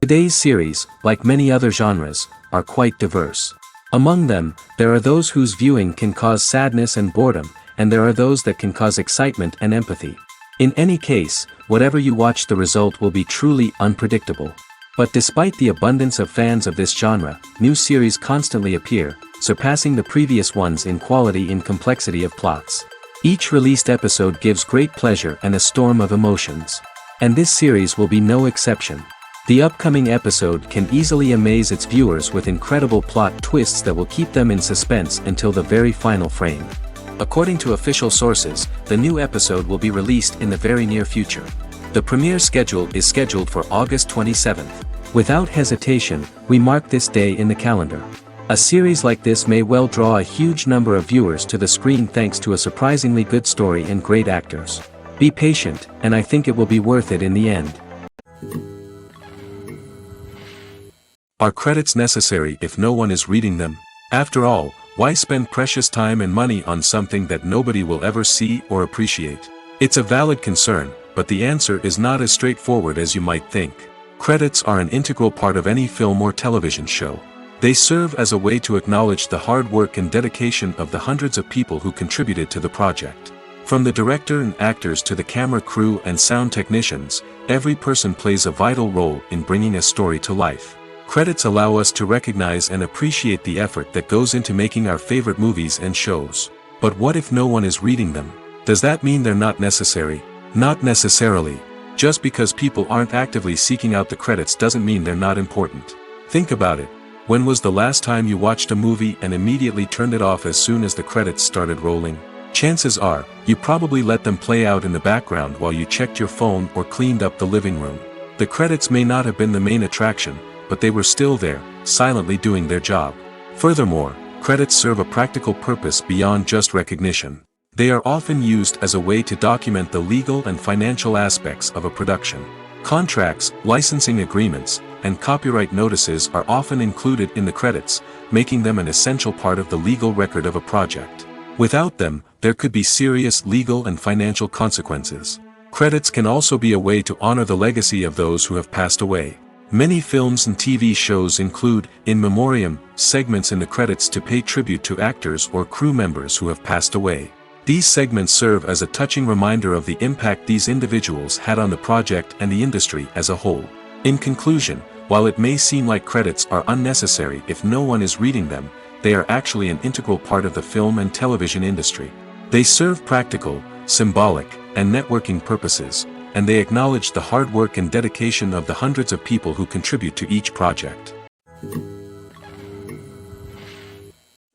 Today's series, like many other genres, are quite diverse. Among them, there are those whose viewing can cause sadness and boredom, and there are those that can cause excitement and empathy. In any case, whatever you watch, the result will be truly unpredictable. But despite the abundance of fans of this genre, new series constantly appear, surpassing the previous ones in quality and complexity of plots. Each released episode gives great pleasure and a storm of emotions. And this series will be no exception. The upcoming episode can easily amaze its viewers with incredible plot twists that will keep them in suspense until the very final frame. According to official sources, the new episode will be released in the very near future. The premiere schedule is scheduled for August 27th. Without hesitation, we mark this day in the calendar. A series like this may well draw a huge number of viewers to the screen thanks to a surprisingly good story and great actors. Be patient, and I think it will be worth it in the end. Are credits necessary if no one is reading them? After all, why spend precious time and money on something that nobody will ever see or appreciate? It's a valid concern, but the answer is not as straightforward as you might think. Credits are an integral part of any film or television show. They serve as a way to acknowledge the hard work and dedication of the hundreds of people who contributed to the project. From the director and actors to the camera crew and sound technicians, every person plays a vital role in bringing a story to life. Credits allow us to recognize and appreciate the effort that goes into making our favorite movies and shows. But what if no one is reading them? Does that mean they're not necessary? Not necessarily. Just because people aren't actively seeking out the credits doesn't mean they're not important. Think about it. When was the last time you watched a movie and immediately turned it off as soon as the credits started rolling? Chances are, you probably let them play out in the background while you checked your phone or cleaned up the living room. The credits may not have been the main attraction, but they were still there, silently doing their job. Furthermore, credits serve a practical purpose beyond just recognition. They are often used as a way to document the legal and financial aspects of a production. Contracts, licensing agreements, and copyright notices are often included in the credits, making them an essential part of the legal record of a project. Without them, there could be serious legal and financial consequences. Credits can also be a way to honor the legacy of those who have passed away. Many films and TV shows include, in memoriam, segments in the credits to pay tribute to actors or crew members who have passed away. These segments serve as a touching reminder of the impact these individuals had on the project and the industry as a whole. In conclusion, while it may seem like credits are unnecessary if no one is reading them, they are actually an integral part of the film and television industry. They serve practical, symbolic, and networking purposes, and they acknowledge the hard work and dedication of the hundreds of people who contribute to each project.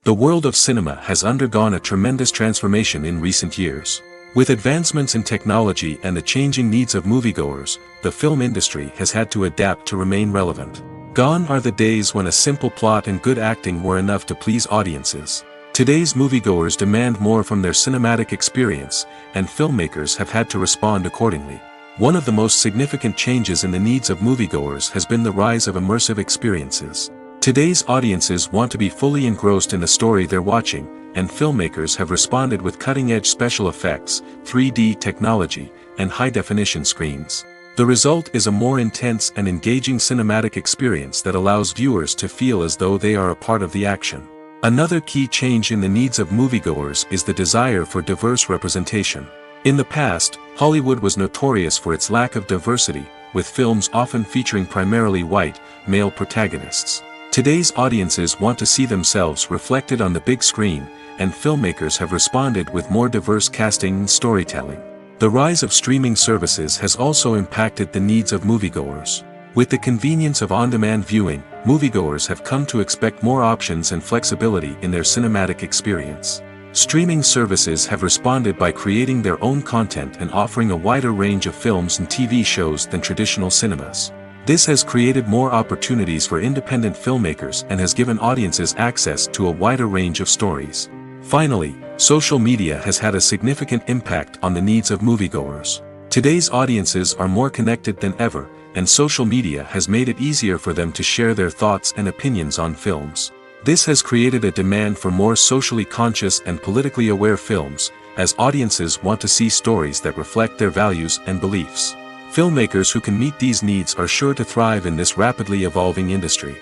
The world of cinema has undergone a tremendous transformation in recent years. With advancements in technology and the changing needs of moviegoers, the film industry has had to adapt to remain relevant. Gone are the days when a simple plot and good acting were enough to please audiences. Today's moviegoers demand more from their cinematic experience, and filmmakers have had to respond accordingly. One of the most significant changes in the needs of moviegoers has been the rise of immersive experiences. Today's audiences want to be fully engrossed in the story they're watching, and filmmakers have responded with cutting-edge special effects, 3D technology, and high-definition screens. The result is a more intense and engaging cinematic experience that allows viewers to feel as though they are a part of the action. Another key change in the needs of moviegoers is the desire for diverse representation. In the past, Hollywood was notorious for its lack of diversity, with films often featuring primarily white, male protagonists. Today's audiences want to see themselves reflected on the big screen, and filmmakers have responded with more diverse casting and storytelling. The rise of streaming services has also impacted the needs of moviegoers. With the convenience of on-demand viewing, moviegoers have come to expect more options and flexibility in their cinematic experience. Streaming services have responded by creating their own content and offering a wider range of films and TV shows than traditional cinemas. This has created more opportunities for independent filmmakers and has given audiences access to a wider range of stories. Finally, social media has had a significant impact on the needs of moviegoers. Today's audiences are more connected than ever, and social media has made it easier for them to share their thoughts and opinions on films. This has created a demand for more socially conscious and politically aware films, as audiences want to see stories that reflect their values and beliefs. Filmmakers who can meet these needs are sure to thrive in this rapidly evolving industry.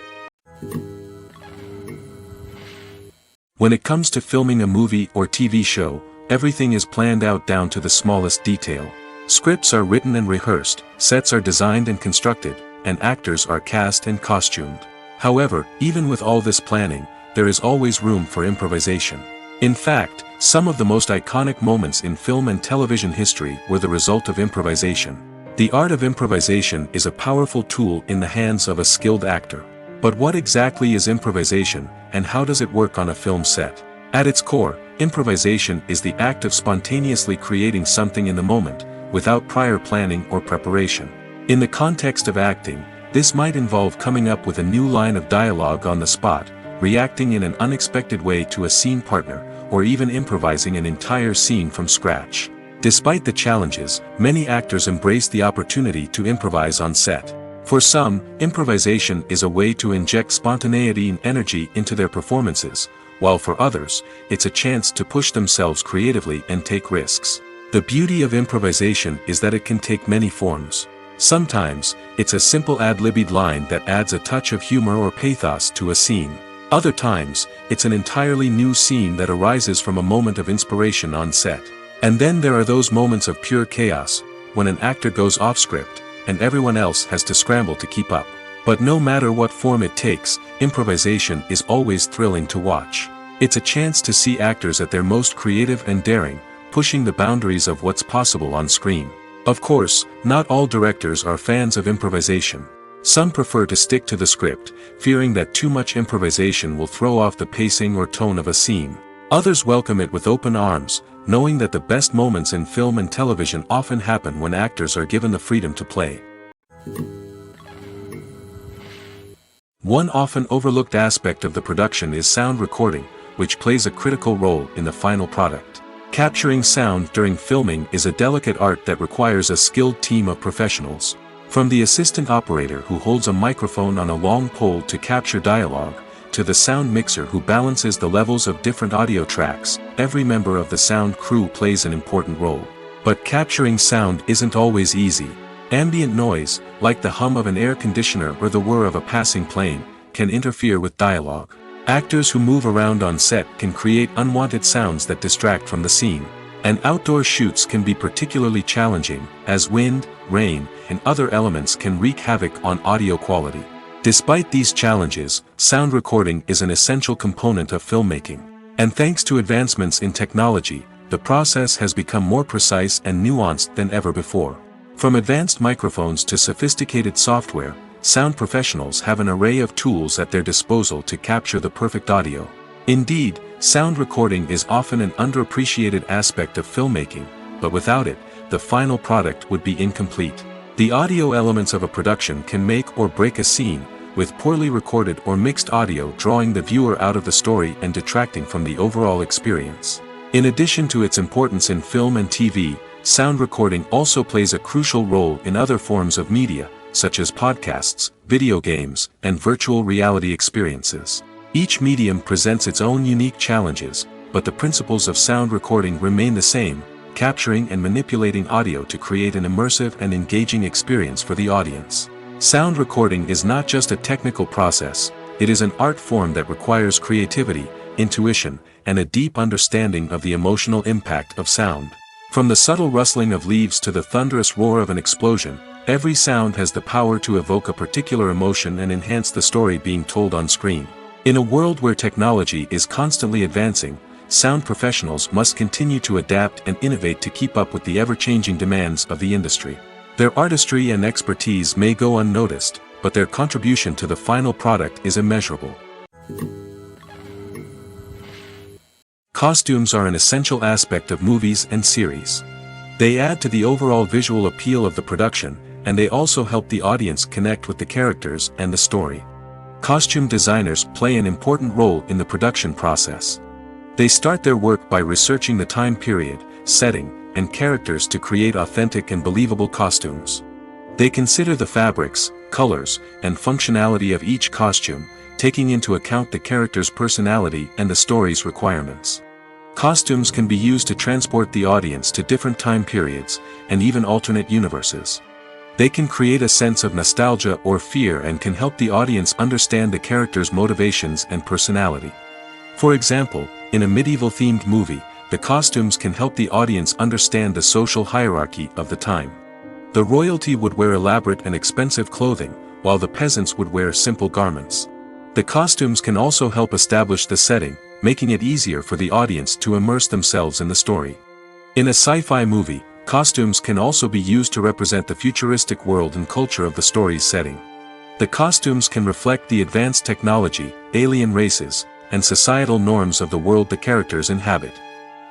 When it comes to filming a movie or TV show, everything is planned out down to the smallest detail. Scripts are written and rehearsed, sets are designed and constructed, and actors are cast and costumed. However, even with all this planning, there is always room for improvisation. In fact, some of the most iconic moments in film and television history were the result of improvisation. The art of improvisation is a powerful tool in the hands of a skilled actor. But what exactly is improvisation, and how does it work on a film set? At its core, improvisation is the act of spontaneously creating something in the moment, without prior planning or preparation. In the context of acting, this might involve coming up with a new line of dialogue on the spot, reacting in an unexpected way to a scene partner, or even improvising an entire scene from scratch. Despite the challenges, many actors embrace the opportunity to improvise on set. For some, improvisation is a way to inject spontaneity and energy into their performances, while for others, it's a chance to push themselves creatively and take risks. The beauty of improvisation is that it can take many forms. Sometimes, it's a simple ad-libbed line that adds a touch of humor or pathos to a scene. Other times, it's an entirely new scene that arises from a moment of inspiration on set. And then there are those moments of pure chaos, when an actor goes off script, and everyone else has to scramble to keep up. But no matter what form it takes, improvisation is always thrilling to watch. It's a chance to see actors at their most creative and daring, pushing the boundaries of what's possible on screen. Of course, not all directors are fans of improvisation. Some prefer to stick to the script, fearing that too much improvisation will throw off the pacing or tone of a scene. Others welcome it with open arms, knowing that the best moments in film and television often happen when actors are given the freedom to play. One often overlooked aspect of the production is sound recording, which plays a critical role in the final product. Capturing sound during filming is a delicate art that requires a skilled team of professionals. From the assistant operator who holds a microphone on a long pole to capture dialogue, to the sound mixer who balances the levels of different audio tracks, every member of the sound crew plays an important role. But capturing sound isn't always easy. Ambient noise, like the hum of an air conditioner or the whir of a passing plane, can interfere with dialogue. Actors who move around on set can create unwanted sounds that distract from the scene. And outdoor shoots can be particularly challenging, as wind, rain, and other elements can wreak havoc on audio quality. Despite these challenges, sound recording is an essential component of filmmaking. And thanks to advancements in technology, the process has become more precise and nuanced than ever before. From advanced microphones to sophisticated software, sound professionals have an array of tools at their disposal to capture the perfect audio. Indeed, sound recording is often an underappreciated aspect of filmmaking, but without it, the final product would be incomplete. The audio elements of a production can make or break a scene, with poorly recorded or mixed audio drawing the viewer out of the story and detracting from the overall experience. In addition to its importance in film and TV, sound recording also plays a crucial role in other forms of media, such as podcasts, video games, and virtual reality experiences. Each medium presents its own unique challenges, but the principles of sound recording remain the same, capturing and manipulating audio to create an immersive and engaging experience for the audience. Sound recording is not just a technical process, it is an art form that requires creativity, intuition, and a deep understanding of the emotional impact of sound. From the subtle rustling of leaves to the thunderous roar of an explosion, every sound has the power to evoke a particular emotion and enhance the story being told on screen. In a world where technology is constantly advancing, sound professionals must continue to adapt and innovate to keep up with the ever-changing demands of the industry. Their artistry and expertise may go unnoticed, but their contribution to the final product is immeasurable. Costumes are an essential aspect of movies and series. They add to the overall visual appeal of the production, and they also help the audience connect with the characters and the story. Costume designers play an important role in the production process. They start their work by researching the time period, setting, and characters to create authentic and believable costumes. They consider the fabrics, colors, and functionality of each costume, taking into account the character's personality and the story's requirements. Costumes can be used to transport the audience to different time periods, and even alternate universes. They can create a sense of nostalgia or fear and can help the audience understand the character's motivations and personality. For example, in a medieval-themed movie, the costumes can help the audience understand the social hierarchy of the time. The royalty would wear elaborate and expensive clothing, while the peasants would wear simple garments. The costumes can also help establish the setting, making it easier for the audience to immerse themselves in the story. In a sci-fi movie, costumes can also be used to represent the futuristic world and culture of the story's setting. The costumes can reflect the advanced technology, alien races, and societal norms of the world the characters inhabit.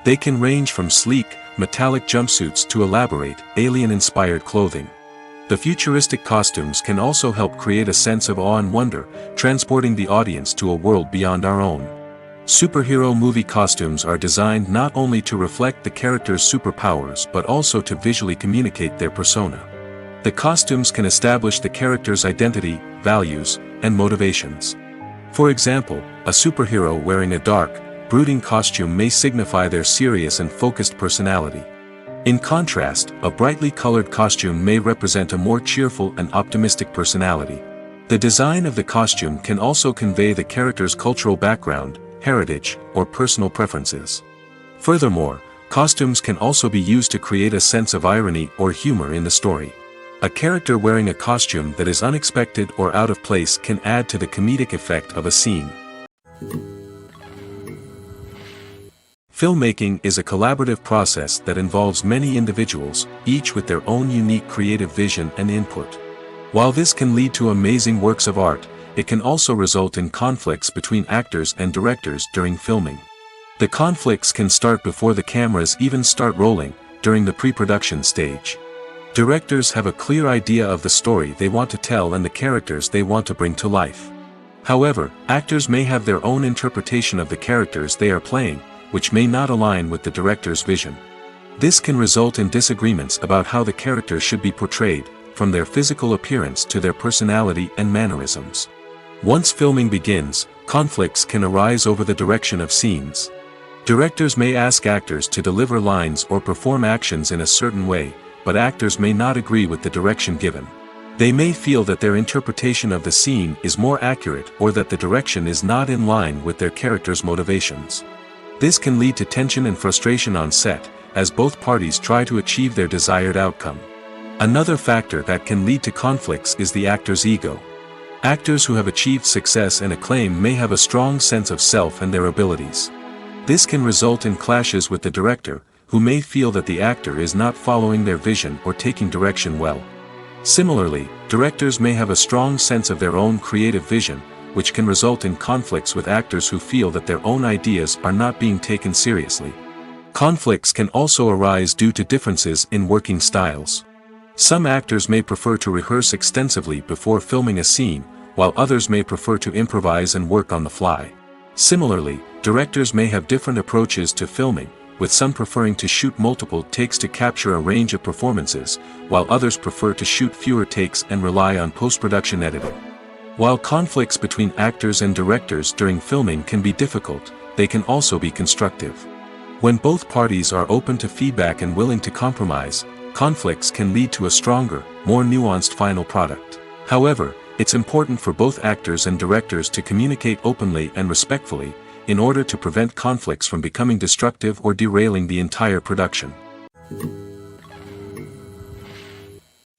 They can range from sleek, metallic jumpsuits to elaborate, alien-inspired clothing. The futuristic costumes can also help create a sense of awe and wonder, transporting the audience to a world beyond our own. Superhero movie costumes are designed not only to reflect the character's superpowers but also to visually communicate their persona. The costumes can establish the character's identity, values, and motivations. For example, a superhero wearing a dark, brooding costume may signify their serious and focused personality. In contrast, a brightly colored costume may represent a more cheerful and optimistic personality. The design of the costume can also convey the character's cultural background, heritage, or personal preferences. Furthermore, costumes can also be used to create a sense of irony or humor in the story. A character wearing a costume that is unexpected or out of place can add to the comedic effect of a scene. Filmmaking is a collaborative process that involves many individuals, each with their own unique creative vision and input. While this can lead to amazing works of art, it can also result in conflicts between actors and directors during filming. The conflicts can start before the cameras even start rolling, during the pre-production stage. Directors have a clear idea of the story they want to tell and the characters they want to bring to life. However, actors may have their own interpretation of the characters they are playing, which may not align with the director's vision. This can result in disagreements about how the characters should be portrayed, from their physical appearance to their personality and mannerisms. Once filming begins, conflicts can arise over the direction of scenes. Directors may ask actors to deliver lines or perform actions in a certain way, but actors may not agree with the direction given. They may feel that their interpretation of the scene is more accurate or that the direction is not in line with their character's motivations. This can lead to tension and frustration on set, as both parties try to achieve their desired outcome. Another factor that can lead to conflicts is the actor's ego. Actors who have achieved success and acclaim may have a strong sense of self and their abilities. This can result in clashes with the director, who may feel that the actor is not following their vision or taking direction well. Similarly, directors may have a strong sense of their own creative vision, which can result in conflicts with actors who feel that their own ideas are not being taken seriously. Conflicts can also arise due to differences in working styles. Some actors may prefer to rehearse extensively before filming a scene, while others may prefer to improvise and work on the fly. Similarly, directors may have different approaches to filming, with some preferring to shoot multiple takes to capture a range of performances, while others prefer to shoot fewer takes and rely on post-production editing. While conflicts between actors and directors during filming can be difficult, they can also be constructive. When both parties are open to feedback and willing to compromise, conflicts can lead to a stronger, more nuanced final product. However, it's important for both actors and directors to communicate openly and respectfully, in order to prevent conflicts from becoming destructive or derailing the entire production.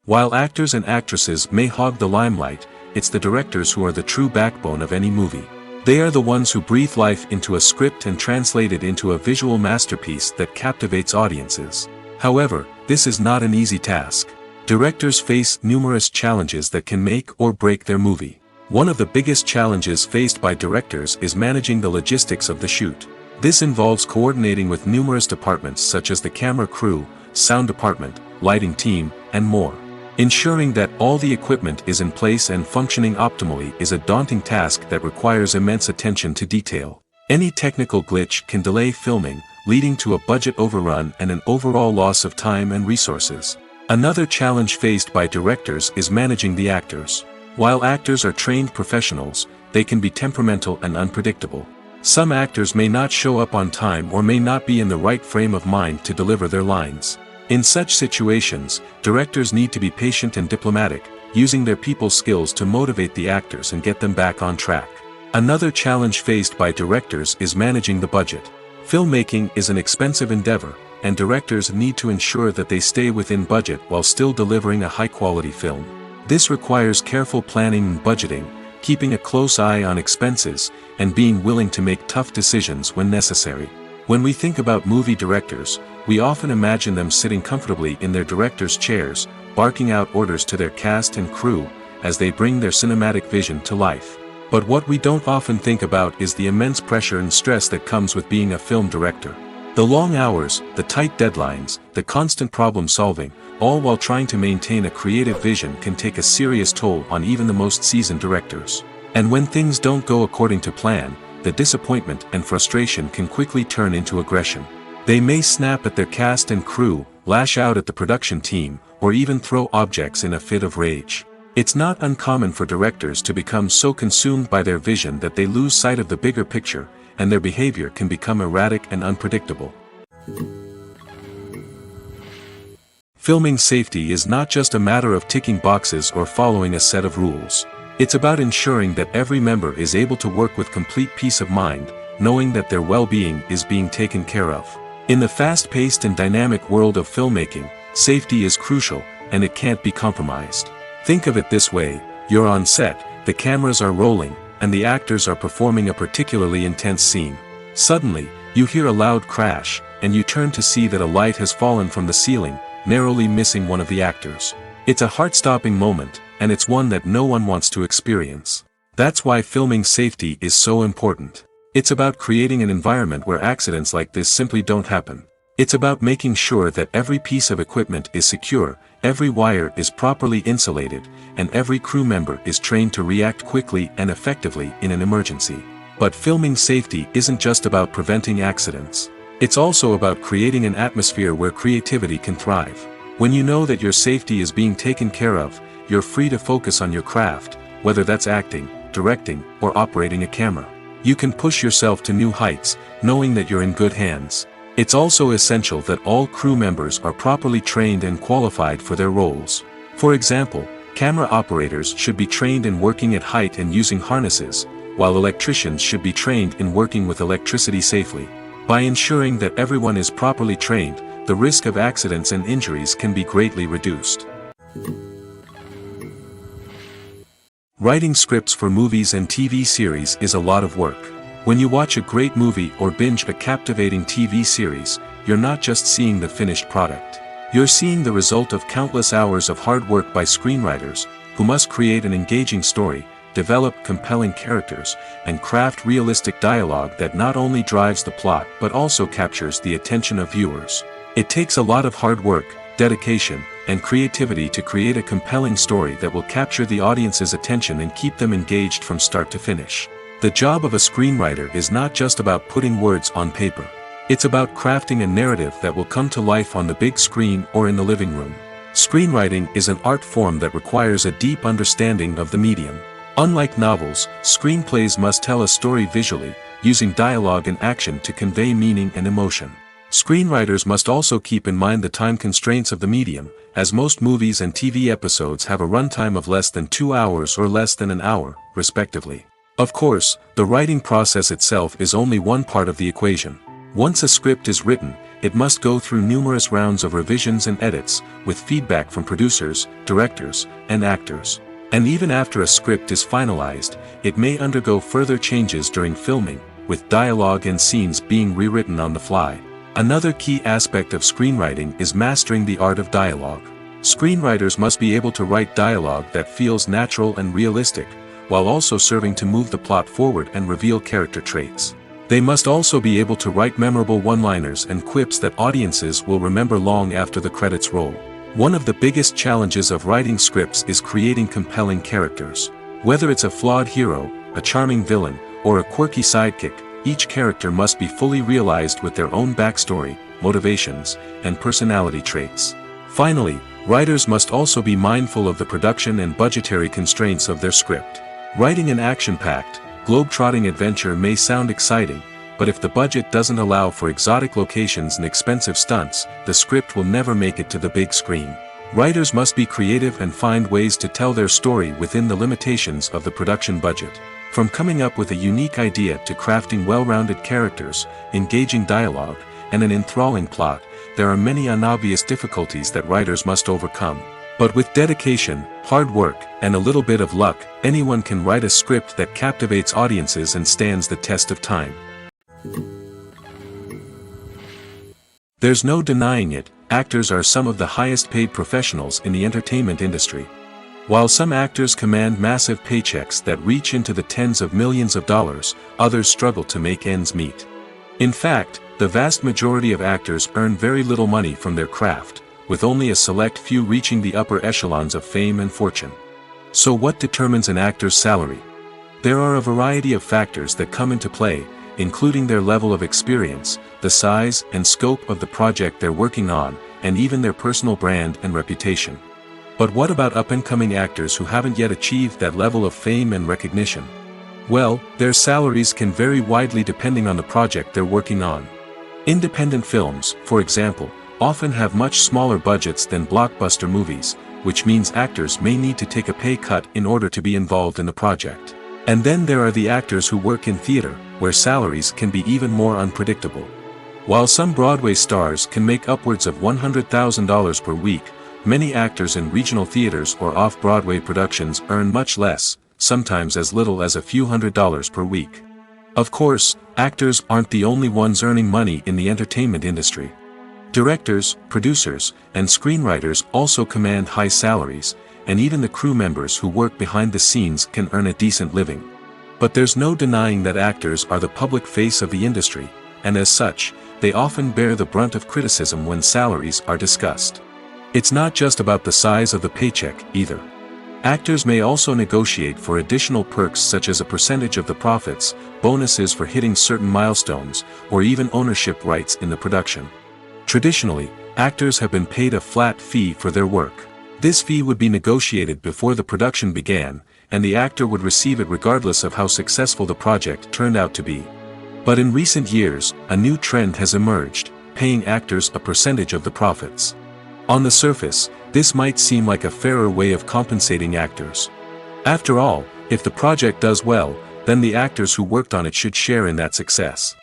While actors and actresses may hog the limelight, it's the directors who are the true backbone of any movie. They are the ones who breathe life into a script and translate it into a visual masterpiece that captivates audiences. However, this is not an easy task. Directors face numerous challenges that can make or break their movie. One of the biggest challenges faced by directors is managing the logistics of the shoot. This involves coordinating with numerous departments such as the camera crew, sound department, lighting team, and more. Ensuring that all the equipment is in place and functioning optimally is a daunting task that requires immense attention to detail. Any technical glitch can delay filming, leading to a budget overrun and an overall loss of time and resources. Another challenge faced by directors is managing the actors. While actors are trained professionals, they can be temperamental and unpredictable. Some actors may not show up on time or may not be in the right frame of mind to deliver their lines. In such situations, directors need to be patient and diplomatic, using their people skills to motivate the actors and get them back on track. Another challenge faced by directors is managing the budget. Filmmaking is an expensive endeavor, and directors need to ensure that they stay within budget while still delivering a high-quality film. This requires careful planning and budgeting, keeping a close eye on expenses, and being willing to make tough decisions when necessary. When we think about movie directors, we often imagine them sitting comfortably in their director's chairs, barking out orders to their cast and crew, as they bring their cinematic vision to life. But what we don't often think about is the immense pressure and stress that comes with being a film director. The long hours, the tight deadlines, the constant problem solving, all while trying to maintain a creative vision can take a serious toll on even the most seasoned directors. And when things don't go according to plan, the disappointment and frustration can quickly turn into aggression. They may snap at their cast and crew, lash out at the production team, or even throw objects in a fit of rage. It's not uncommon for directors to become so consumed by their vision that they lose sight of the bigger picture, and their behavior can become erratic and unpredictable. Filming safety is not just a matter of ticking boxes or following a set of rules. It's about ensuring that every member is able to work with complete peace of mind, knowing that their well-being is being taken care of. In the fast-paced and dynamic world of filmmaking, safety is crucial, and it can't be compromised. Think of it this way: you're on set, the cameras are rolling, and the actors are performing a particularly intense scene. Suddenly, you hear a loud crash, and you turn to see that a light has fallen from the ceiling, narrowly missing one of the actors. It's a heart-stopping moment, and it's one that no one wants to experience. That's why filming safety is so important. It's about creating an environment where accidents like this simply don't happen. It's about making sure that every piece of equipment is secure, every wire is properly insulated, and every crew member is trained to react quickly and effectively in an emergency. But filming safety isn't just about preventing accidents. It's also about creating an atmosphere where creativity can thrive. When you know that your safety is being taken care of, you're free to focus on your craft, whether that's acting, directing, or operating a camera. You can push yourself to new heights, knowing that you're in good hands. It's also essential that all crew members are properly trained and qualified for their roles. For example, camera operators should be trained in working at height and using harnesses, while electricians should be trained in working with electricity safely. By ensuring that everyone is properly trained, the risk of accidents and injuries can be greatly reduced. Writing scripts for movies and TV series is a lot of work. When you watch a great movie or binge a captivating TV series, you're not just seeing the finished product. You're seeing the result of countless hours of hard work by screenwriters, who must create an engaging story, develop compelling characters, and craft realistic dialogue that not only drives the plot but also captures the attention of viewers. It takes a lot of hard work, dedication, and creativity to create a compelling story that will capture the audience's attention and keep them engaged from start to finish. The job of a screenwriter is not just about putting words on paper. It's about crafting a narrative that will come to life on the big screen or in the living room. Screenwriting is an art form that requires a deep understanding of the medium. Unlike novels, screenplays must tell a story visually, using dialogue and action to convey meaning and emotion. Screenwriters must also keep in mind the time constraints of the medium, as most movies and TV episodes have a runtime of less than 2 hours or less than an hour, respectively. Of course, the writing process itself is only one part of the equation. Once a script is written, it must go through numerous rounds of revisions and edits, with feedback from producers, directors, and actors. And even after a script is finalized, it may undergo further changes during filming, with dialogue and scenes being rewritten on the fly. Another key aspect of screenwriting is mastering the art of dialogue. Screenwriters must be able to write dialogue that feels natural and realistic, while also serving to move the plot forward and reveal character traits. They must also be able to write memorable one-liners and quips that audiences will remember long after the credits roll. One of the biggest challenges of writing scripts is creating compelling characters. Whether it's a flawed hero, a charming villain, or a quirky sidekick, each character must be fully realized with their own backstory, motivations, and personality traits. Finally, writers must also be mindful of the production and budgetary constraints of their script. Writing an action-packed, globe-trotting adventure may sound exciting, but if the budget doesn't allow for exotic locations and expensive stunts, the script will never make it to the big screen. Writers must be creative and find ways to tell their story within the limitations of the production budget. From coming up with a unique idea to crafting well-rounded characters, engaging dialogue, and an enthralling plot, there are many unobvious difficulties that writers must overcome. But with dedication, hard work, and a little bit of luck, anyone can write a script that captivates audiences and stands the test of time. There's no denying it, actors are some of the highest paid professionals in the entertainment industry. While some actors command massive paychecks that reach into the tens of millions of dollars, others struggle to make ends meet. In fact, the vast majority of actors earn very little money from their craft, with only a select few reaching the upper echelons of fame and fortune. So what determines an actor's salary? There are a variety of factors that come into play, including their level of experience, the size and scope of the project they're working on, and even their personal brand and reputation. But what about up-and-coming actors who haven't yet achieved that level of fame and recognition? Well, their salaries can vary widely depending on the project they're working on. Independent films, for example, often have much smaller budgets than blockbuster movies, which means actors may need to take a pay cut in order to be involved in the project. And then there are the actors who work in theater, where salaries can be even more unpredictable. While some Broadway stars can make upwards of $100,000 per week, many actors in regional theaters or off-Broadway productions earn much less, sometimes as little as a few $100s per week. Of course, actors aren't the only ones earning money in the entertainment industry. Directors, producers, and screenwriters also command high salaries, and even the crew members who work behind the scenes can earn a decent living. But there's no denying that actors are the public face of the industry, and as such, they often bear the brunt of criticism when salaries are discussed. It's not just about the size of the paycheck, either. Actors may also negotiate for additional perks such as a percentage of the profits, bonuses for hitting certain milestones, or even ownership rights in the production. Traditionally, actors have been paid a flat fee for their work. This fee would be negotiated before the production began, and the actor would receive it regardless of how successful the project turned out to be. But in recent years, a new trend has emerged, paying actors a percentage of the profits. On the surface, this might seem like a fairer way of compensating actors. After all, if the project does well, then the actors who worked on it should share in that success.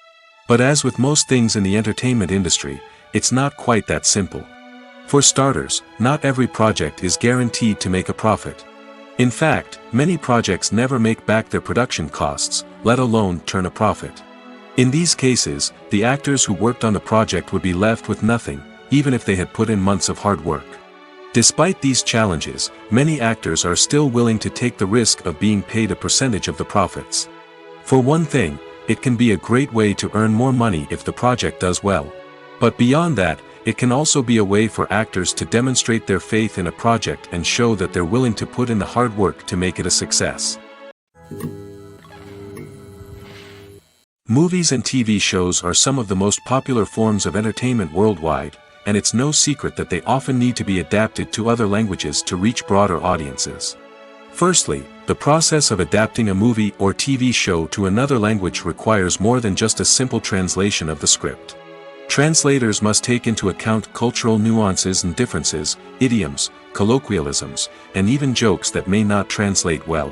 But as with most things in the entertainment industry, it's not quite that simple. For starters, not every project is guaranteed to make a profit. In fact, many projects never make back their production costs, let alone turn a profit. In these cases, the actors who worked on the project would be left with nothing, even if they had put in months of hard work. Despite these challenges, many actors are still willing to take the risk of being paid a percentage of the profits. For one thing, it can be a great way to earn more money if the project does well. But beyond that, it can also be a way for actors to demonstrate their faith in a project and show that they're willing to put in the hard work to make it a success. Movies and TV shows are some of the most popular forms of entertainment worldwide, and it's no secret that they often need to be adapted to other languages to reach broader audiences. Firstly, the process of adapting a movie or TV show to another language requires more than just a simple translation of the script. Translators must take into account cultural nuances and differences, idioms, colloquialisms, and even jokes that may not translate well.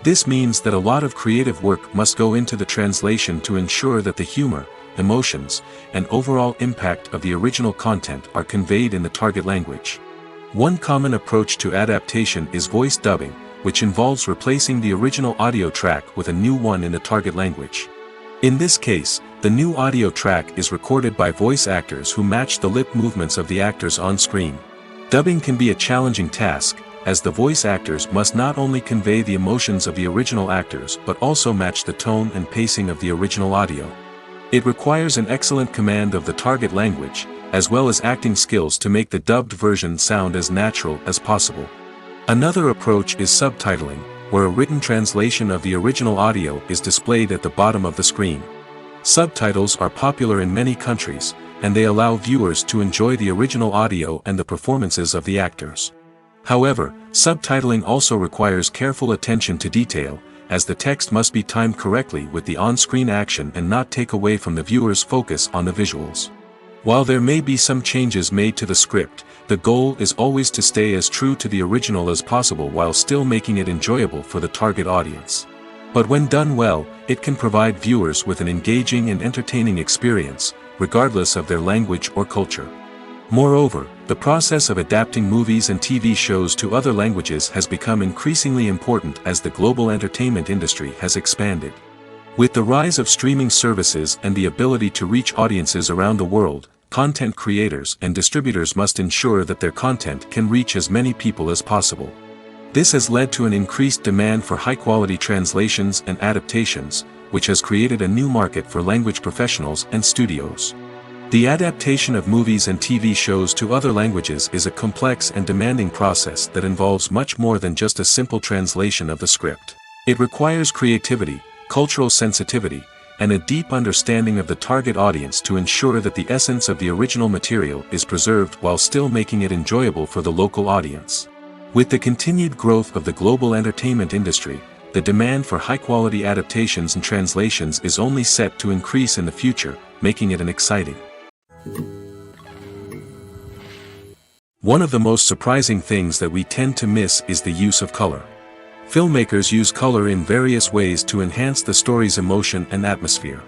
This means that a lot of creative work must go into the translation to ensure that the humor, emotions, and overall impact of the original content are conveyed in the target language. One common approach to adaptation is voice dubbing, which involves replacing the original audio track with a new one in the target language. In this case, the new audio track is recorded by voice actors who match the lip movements of the actors on screen. Dubbing can be a challenging task, as the voice actors must not only convey the emotions of the original actors but also match the tone and pacing of the original audio. It requires an excellent command of the target language, as well as acting skills to make the dubbed version sound as natural as possible. Another approach is subtitling, where a written translation of the original audio is displayed at the bottom of the screen. Subtitles are popular in many countries, and they allow viewers to enjoy the original audio and the performances of the actors. However, subtitling also requires careful attention to detail, as the text must be timed correctly with the on-screen action and not take away from the viewer's focus on the visuals. While there may be some changes made to the script, the goal is always to stay as true to the original as possible while still making it enjoyable for the target audience. But when done well, it can provide viewers with an engaging and entertaining experience, regardless of their language or culture. Moreover, the process of adapting movies and TV shows to other languages has become increasingly important as the global entertainment industry has expanded. With the rise of streaming services and the ability to reach audiences around the world, content creators and distributors must ensure that their content can reach as many people as possible. This has led to an increased demand for high-quality translations and adaptations, which has created a new market for language professionals and studios. The adaptation of movies and TV shows to other languages is a complex and demanding process that involves much more than just a simple translation of the script. It requires creativity, cultural sensitivity, and a deep understanding of the target audience to ensure that the essence of the original material is preserved while still making it enjoyable for the local audience. With the continued growth of the global entertainment industry, the demand for high-quality adaptations and translations is only set to increase in the future, making it an exciting. One of the most surprising things that we tend to miss is the use of color. Filmmakers use color in various ways to enhance the story's emotion and atmosphere.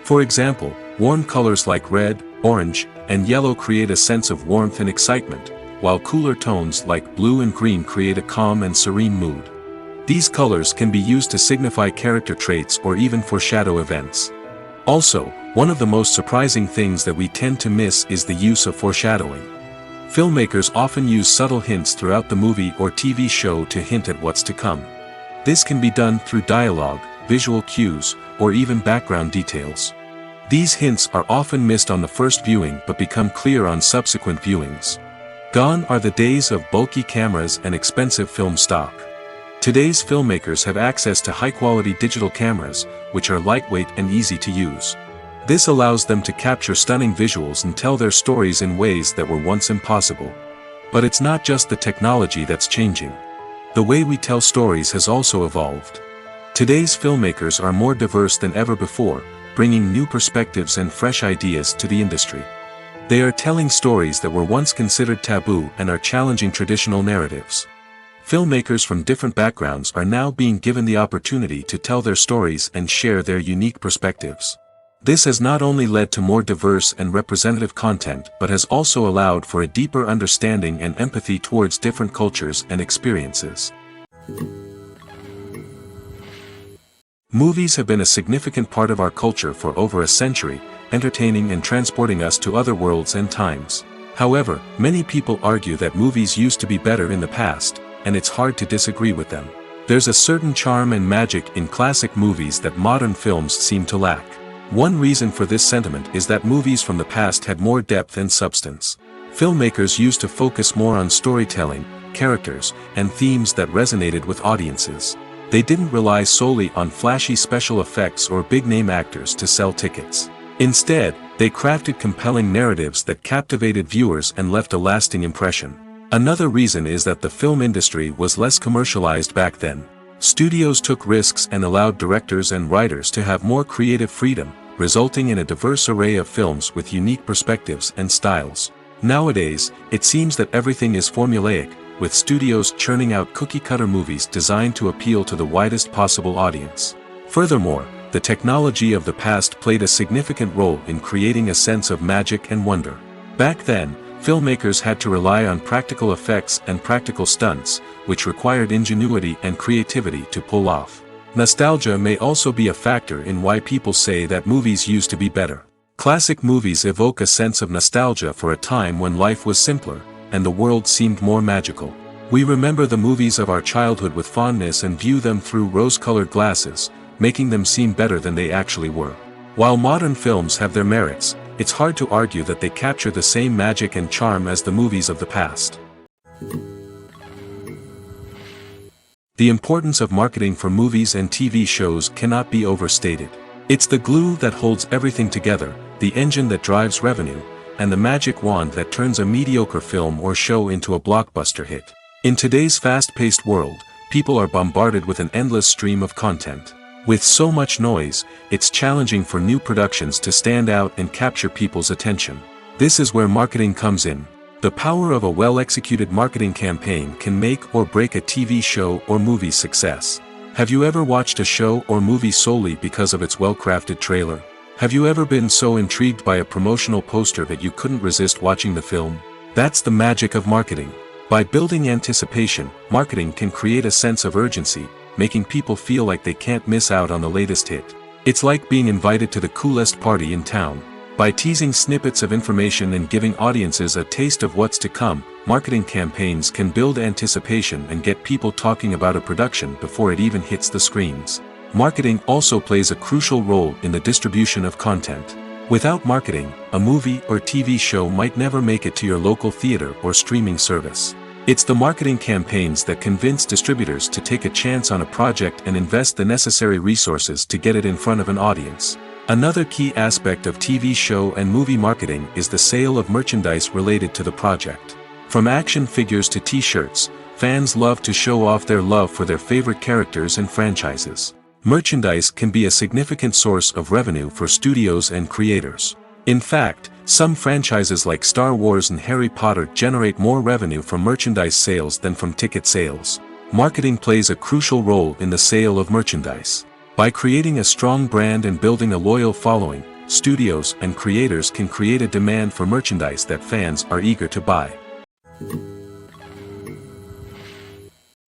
For example, warm colors like red, orange, and yellow create a sense of warmth and excitement, while cooler tones like blue and green create a calm and serene mood. These colors can be used to signify character traits or even foreshadow events. Also, one of the most surprising things that we tend to miss is the use of foreshadowing. Filmmakers often use subtle hints throughout the movie or TV show to hint at what's to come. This can be done through dialogue, visual cues, or even background details. These hints are often missed on the first viewing but become clear on subsequent viewings. Gone are the days of bulky cameras and expensive film stock. Today's filmmakers have access to high-quality digital cameras, which are lightweight and easy to use. This allows them to capture stunning visuals and tell their stories in ways that were once impossible. But it's not just the technology that's changing. The way we tell stories has also evolved. Today's filmmakers are more diverse than ever before, bringing new perspectives and fresh ideas to the industry. They are telling stories that were once considered taboo and are challenging traditional narratives. Filmmakers from different backgrounds are now being given the opportunity to tell their stories and share their unique perspectives. This has not only led to more diverse and representative content but has also allowed for a deeper understanding and empathy towards different cultures and experiences. Movies have been a significant part of our culture for over a century, entertaining and transporting us to other worlds and times. However, many people argue that movies used to be better in the past, and it's hard to disagree with them. There's a certain charm and magic in classic movies that modern films seem to lack. One reason for this sentiment is that movies from the past had more depth and substance. Filmmakers used to focus more on storytelling, characters, and themes that resonated with audiences. They didn't rely solely on flashy special effects or big-name actors to sell tickets. Instead, they crafted compelling narratives that captivated viewers and left a lasting impression. Another reason is that the film industry was less commercialized back then. Studios took risks and allowed directors and writers to have more creative freedom, resulting in a diverse array of films with unique perspectives and styles. Nowadays, it seems that everything is formulaic, with studios churning out cookie-cutter movies designed to appeal to the widest possible audience. Furthermore, the technology of the past played a significant role in creating a sense of magic and wonder. Back then, filmmakers had to rely on practical effects and practical stunts, which required ingenuity and creativity to pull off. Nostalgia may also be a factor in why people say that movies used to be better. Classic movies evoke a sense of nostalgia for a time when life was simpler, and the world seemed more magical. We remember the movies of our childhood with fondness and view them through rose-colored glasses, making them seem better than they actually were. While modern films have their merits, it's hard to argue that they capture the same magic and charm as the movies of the past. The importance of marketing for movies and TV shows cannot be overstated. It's the glue that holds everything together, the engine that drives revenue, and the magic wand that turns a mediocre film or show into a blockbuster hit. In today's fast-paced world, people are bombarded with an endless stream of content. With so much noise, it's challenging for new productions to stand out and capture people's attention. This is where marketing comes in. The power of a well-executed marketing campaign can make or break a TV show or movie's success. Have you ever watched a show or movie solely because of its well-crafted trailer? Have you ever been so intrigued by a promotional poster that you couldn't resist watching the film? That's the magic of marketing. By building anticipation, marketing can create a sense of urgency, making people feel like they can't miss out on the latest hit. It's like being invited to the coolest party in town. By teasing snippets of information and giving audiences a taste of what's to come, marketing campaigns can build anticipation and get people talking about a production before it even hits the screens. Marketing also plays a crucial role in the distribution of content. Without marketing, a movie or TV show might never make it to your local theater or streaming service. It's the marketing campaigns that convince distributors to take a chance on a project and invest the necessary resources to get it in front of an audience. Another key aspect of TV show and movie marketing is the sale of merchandise related to the project. From action figures to t-shirts, fans love to show off their love for their favorite characters and franchises. Merchandise can be a significant source of revenue for studios and creators. In fact, some franchises like Star Wars and Harry Potter generate more revenue from merchandise sales than from ticket sales. Marketing plays a crucial role in the sale of merchandise. By creating a strong brand and building a loyal following, studios and creators can create a demand for merchandise that fans are eager to buy.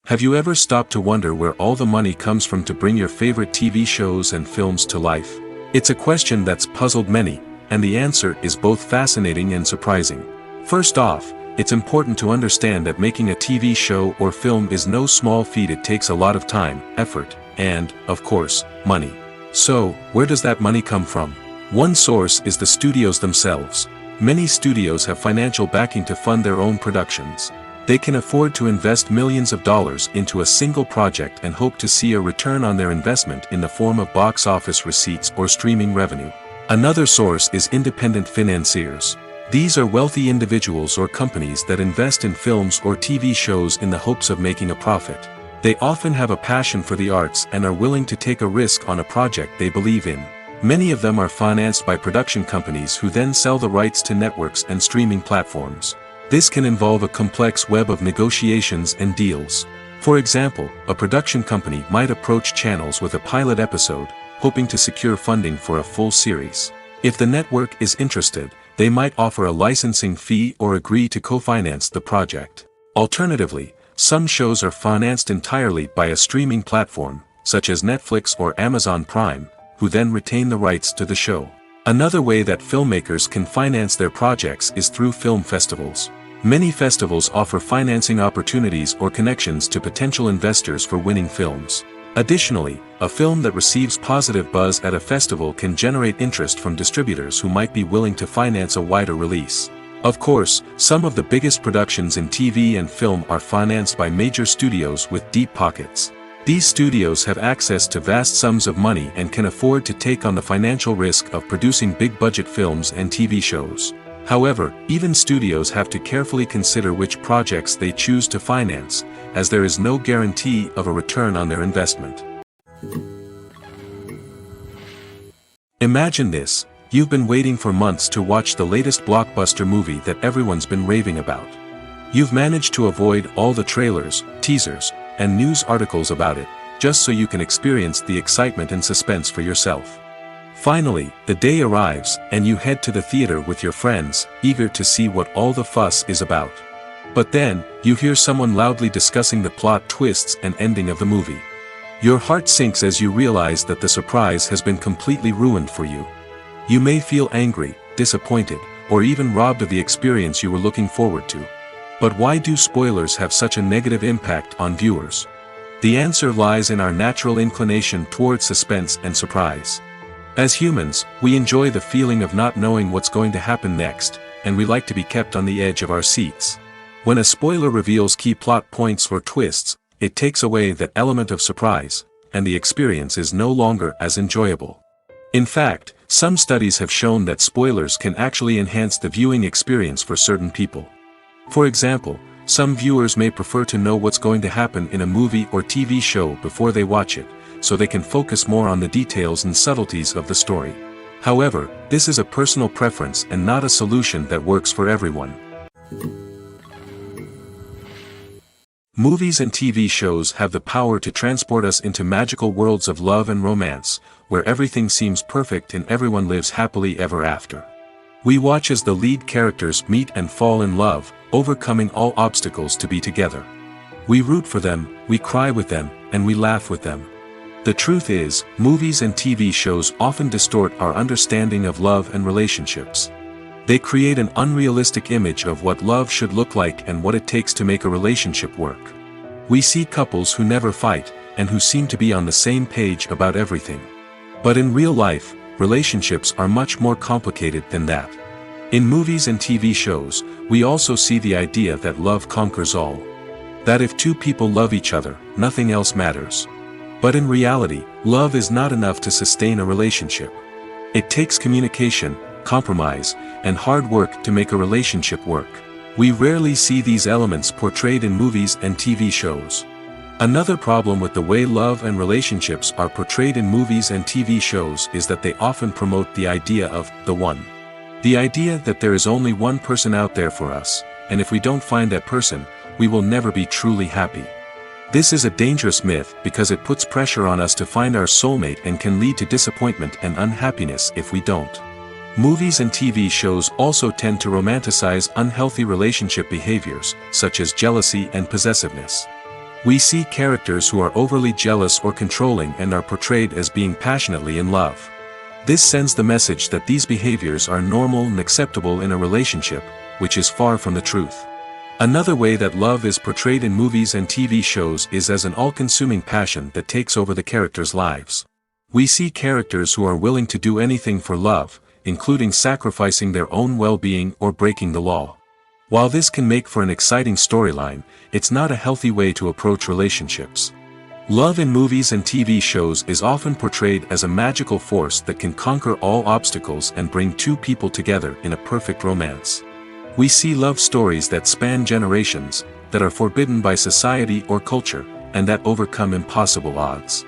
Have you ever stopped to wonder where all the money comes from to bring your favorite TV shows and films to life? It's a question that's puzzled many, and the answer is both fascinating and surprising. First off, it's important to understand that making a TV show or film is no small feat. It takes a lot of time, effort, and, of course, money. So, where does that money come from? One source is the studios themselves. Many studios have financial backing to fund their own productions. They can afford to invest millions of dollars into a single project and hope to see a return on their investment in the form of box office receipts or streaming revenue. Another source is independent financiers. These are wealthy individuals or companies that invest in films or TV shows in the hopes of making a profit. They often have a passion for the arts and are willing to take a risk on a project they believe in. Many of them are financed by production companies who then sell the rights to networks and streaming platforms. This can involve a complex web of negotiations and deals. For example, a production company might approach channels with a pilot episode, hoping to secure funding for a full series. If the network is interested, they might offer a licensing fee or agree to co-finance the project. Alternatively, some shows are financed entirely by a streaming platform, such as Netflix or Amazon Prime, who then retain the rights to the show. Another way that filmmakers can finance their projects is through film festivals. Many festivals offer financing opportunities or connections to potential investors for winning films. Additionally, a film that receives positive buzz at a festival can generate interest from distributors who might be willing to finance a wider release. Of course, some of the biggest productions in TV and film are financed by major studios with deep pockets. These studios have access to vast sums of money and can afford to take on the financial risk of producing big-budget films and TV shows. However, even studios have to carefully consider which projects they choose to finance, as there is no guarantee of a return on their investment. Imagine this. You've been waiting for months to watch the latest blockbuster movie that everyone's been raving about. You've managed to avoid all the trailers, teasers, and news articles about it, just so you can experience the excitement and suspense for yourself. Finally, the day arrives, and you head to the theater with your friends, eager to see what all the fuss is about. But then, you hear someone loudly discussing the plot twists and ending of the movie. Your heart sinks as you realize that the surprise has been completely ruined for you. You may feel angry, disappointed, or even robbed of the experience you were looking forward to. But why do spoilers have such a negative impact on viewers? The answer lies in our natural inclination towards suspense and surprise. As humans, we enjoy the feeling of not knowing what's going to happen next, and we like to be kept on the edge of our seats. When a spoiler reveals key plot points or twists, it takes away that element of surprise, and the experience is no longer as enjoyable. In fact, some studies have shown that spoilers can actually enhance the viewing experience for certain people. For example, Some viewers may prefer to know what's going to happen in a movie or TV show before they watch it, so they can focus more on the details and subtleties of the story. However, this is a personal preference and not a solution that works for everyone. Movies and TV shows have the power to transport us into magical worlds of love and romance, where everything seems perfect and everyone lives happily ever after. We watch as the lead characters meet and fall in love, overcoming all obstacles to be together. We root for them, we cry with them, and we laugh with them. The truth is, movies and TV shows often distort our understanding of love and relationships. They create an unrealistic image of what love should look like and what it takes to make a relationship work. We see couples who never fight, and who seem to be on the same page about everything. But in real life, relationships are much more complicated than that. In movies and TV shows, we also see the idea that love conquers all. That if two people love each other, nothing else matters. But in reality, love is not enough to sustain a relationship. It takes communication, compromise, and hard work to make a relationship work. We rarely see these elements portrayed in movies and TV shows. Another problem with the way love and relationships are portrayed in movies and TV shows is that they often promote the idea of the one. The idea that there is only one person out there for us, and if we don't find that person, we will never be truly happy. This is a dangerous myth because it puts pressure on us to find our soulmate and can lead to disappointment and unhappiness if we don't. Movies and TV shows also tend to romanticize unhealthy relationship behaviors, such as jealousy and possessiveness. We see characters who are overly jealous or controlling and are portrayed as being passionately in love. This sends the message that these behaviors are normal and acceptable in a relationship, which is far from the truth. Another way that love is portrayed in movies and TV shows is as an all-consuming passion that takes over the characters' lives. We see characters who are willing to do anything for love, including sacrificing their own well-being or breaking the law. While this can make for an exciting storyline, it's not a healthy way to approach relationships. Love in movies and TV shows is often portrayed as a magical force that can conquer all obstacles and bring two people together in a perfect romance. We see love stories that span generations, that are forbidden by society or culture, and that overcome impossible odds.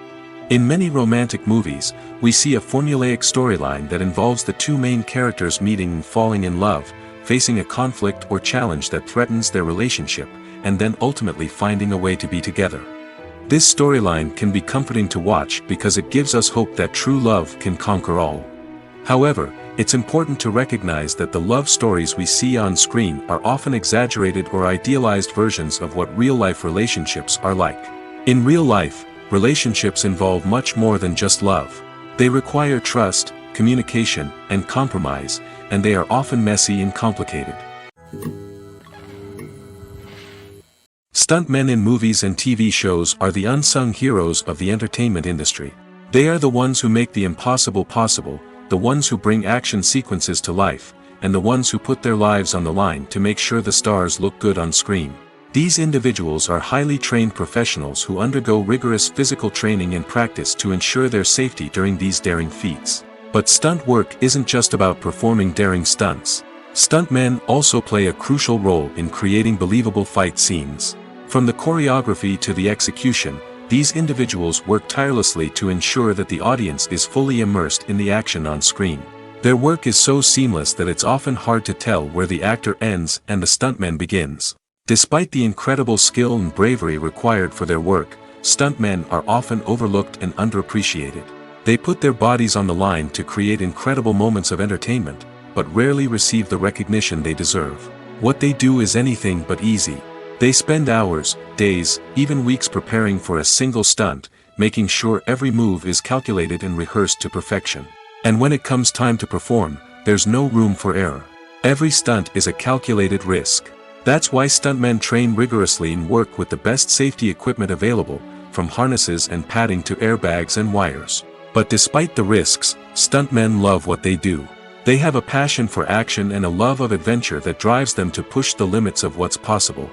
In many romantic movies, we see a formulaic storyline that involves the two main characters meeting and falling in love, facing a conflict or challenge that threatens their relationship, and then ultimately finding a way to be together. This storyline can be comforting to watch because it gives us hope that true love can conquer all. However, it's important to recognize that the love stories we see on screen are often exaggerated or idealized versions of what real-life relationships are like. In real life, relationships involve much more than just love. They require trust, communication, and compromise, and they are often messy and complicated. Stuntmen in movies and TV shows are the unsung heroes of the entertainment industry. They are the ones who make the impossible possible, the ones who bring action sequences to life, and the ones who put their lives on the line to make sure the stars look good on screen. These individuals are highly trained professionals who undergo rigorous physical training and practice to ensure their safety during these daring feats. But stunt work isn't just about performing daring stunts. Stuntmen also play a crucial role in creating believable fight scenes. From the choreography to the execution, these individuals work tirelessly to ensure that the audience is fully immersed in the action on screen. Their work is so seamless that it's often hard to tell where the actor ends and the stuntman begins. Despite the incredible skill and bravery required for their work, stuntmen are often overlooked and underappreciated. They put their bodies on the line to create incredible moments of entertainment, but rarely receive the recognition they deserve. What they do is anything but easy. They spend hours, days, even weeks preparing for a single stunt, making sure every move is calculated and rehearsed to perfection. And when it comes time to perform, there's no room for error. Every stunt is a calculated risk. That's why stuntmen train rigorously and work with the best safety equipment available, from harnesses and padding to airbags and wires. But despite the risks, stuntmen love what they do. They have a passion for action and a love of adventure that drives them to push the limits of what's possible.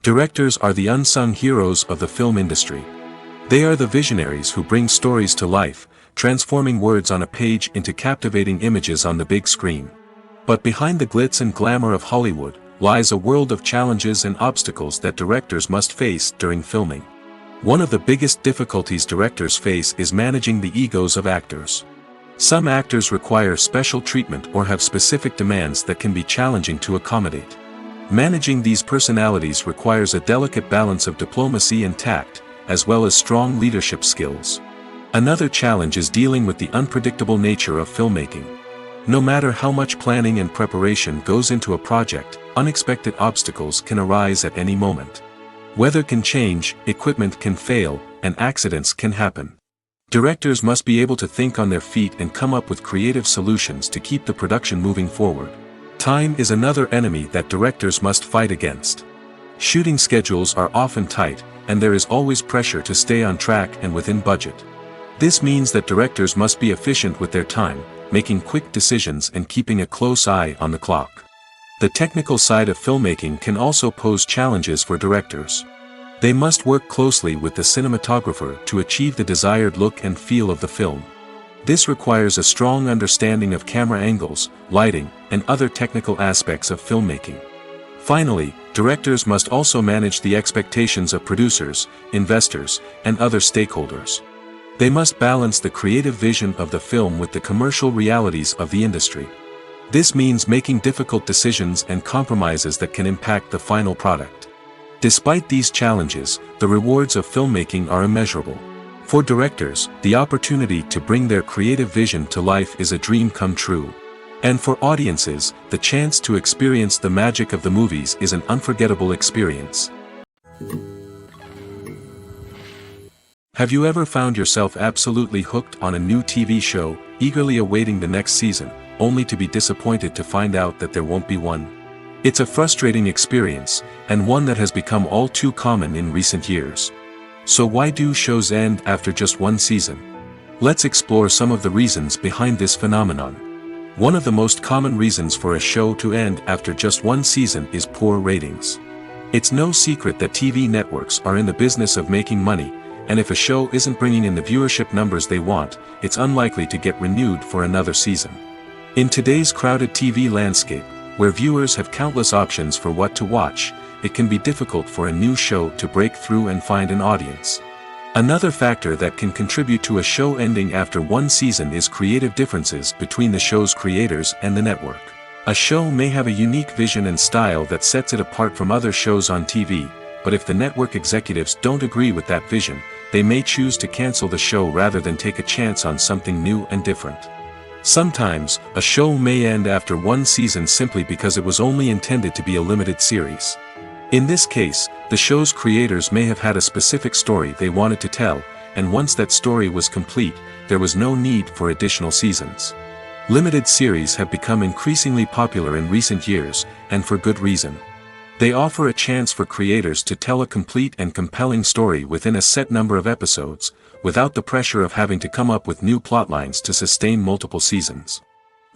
Directors are the unsung heroes of the film industry. They are the visionaries who bring stories to life, transforming words on a page into captivating images on the big screen. But behind the glitz and glamour of Hollywood, lies a world of challenges and obstacles that directors must face during filming. One of the biggest difficulties directors face is managing the egos of actors. Some actors require special treatment or have specific demands that can be challenging to accommodate. Managing these personalities requires a delicate balance of diplomacy and tact, as well as strong leadership skills. Another challenge is dealing with the unpredictable nature of filmmaking. No matter how much planning and preparation goes into a project, unexpected obstacles can arise at any moment. Weather can change, equipment can fail, and accidents can happen. Directors must be able to think on their feet and come up with creative solutions to keep the production moving forward. Time is another enemy that directors must fight against. Shooting schedules are often tight, and there is always pressure to stay on track and within budget. This means that directors must be efficient with their time, making quick decisions and keeping a close eye on the clock. The technical side of filmmaking can also pose challenges for directors. They must work closely with the cinematographer to achieve the desired look and feel of the film. This requires a strong understanding of camera angles, lighting, and other technical aspects of filmmaking. Finally, directors must also manage the expectations of producers, investors, and other stakeholders. They must balance the creative vision of the film with the commercial realities of the industry. This means making difficult decisions and compromises that can impact the final product. Despite these challenges, the rewards of filmmaking are immeasurable. For directors, the opportunity to bring their creative vision to life is a dream come true. And for audiences, the chance to experience the magic of the movies is an unforgettable experience. Have you ever found yourself absolutely hooked on a new TV show, eagerly awaiting the next season, only to be disappointed to find out that there won't be one? It's a frustrating experience, and one that has become all too common in recent years. So why do shows end after just one season? Let's explore some of the reasons behind this phenomenon. One of the most common reasons for a show to end after just one season is poor ratings. It's no secret that TV networks are in the business of making money, and if a show isn't bringing in the viewership numbers they want, it's unlikely to get renewed for another season. In today's crowded TV landscape, where viewers have countless options for what to watch, it can be difficult for a new show to break through and find an audience. Another factor that can contribute to a show ending after one season is creative differences between the show's creators and the network. A show may have a unique vision and style that sets it apart from other shows on TV, but if the network executives don't agree with that vision, they may choose to cancel the show rather than take a chance on something new and different. Sometimes, a show may end after one season simply because it was only intended to be a limited series. In this case, the show's creators may have had a specific story they wanted to tell, and once that story was complete, there was no need for additional seasons. Limited series have become increasingly popular in recent years, and for good reason. They offer a chance for creators to tell a complete and compelling story within a set number of episodes, without the pressure of having to come up with new plotlines to sustain multiple seasons.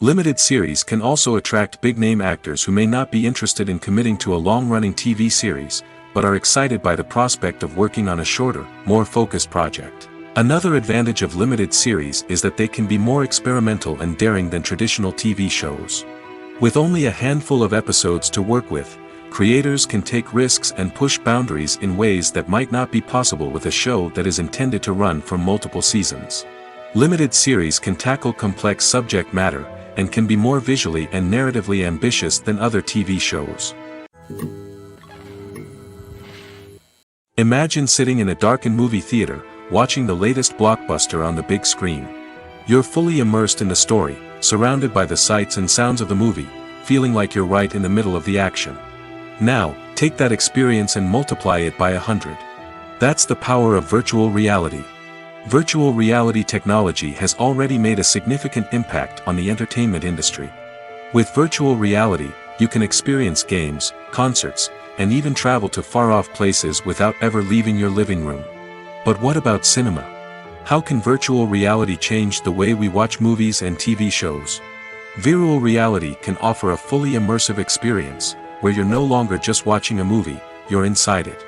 Limited series can also attract big-name actors who may not be interested in committing to a long-running TV series, but are excited by the prospect of working on a shorter, more focused project. Another advantage of limited series is that they can be more experimental and daring than traditional TV shows. With only a handful of episodes to work with, creators can take risks and push boundaries in ways that might not be possible with a show that is intended to run for multiple seasons. Limited series can tackle complex subject matter, and can be more visually and narratively ambitious than other TV shows. Imagine sitting in a darkened movie theater, watching the latest blockbuster on the big screen. You're fully immersed in the story, surrounded by the sights and sounds of the movie, feeling like you're right in the middle of the action. Now, take that experience and multiply it by 100. That's the power of virtual reality. Virtual reality technology has already made a significant impact on the entertainment industry. With virtual reality, you can experience games, concerts, and even travel to far-off places without ever leaving your living room. But what about cinema? How can virtual reality change the way we watch movies and TV shows? Virtual reality can offer a fully immersive experience, where you're no longer just watching a movie, you're inside it.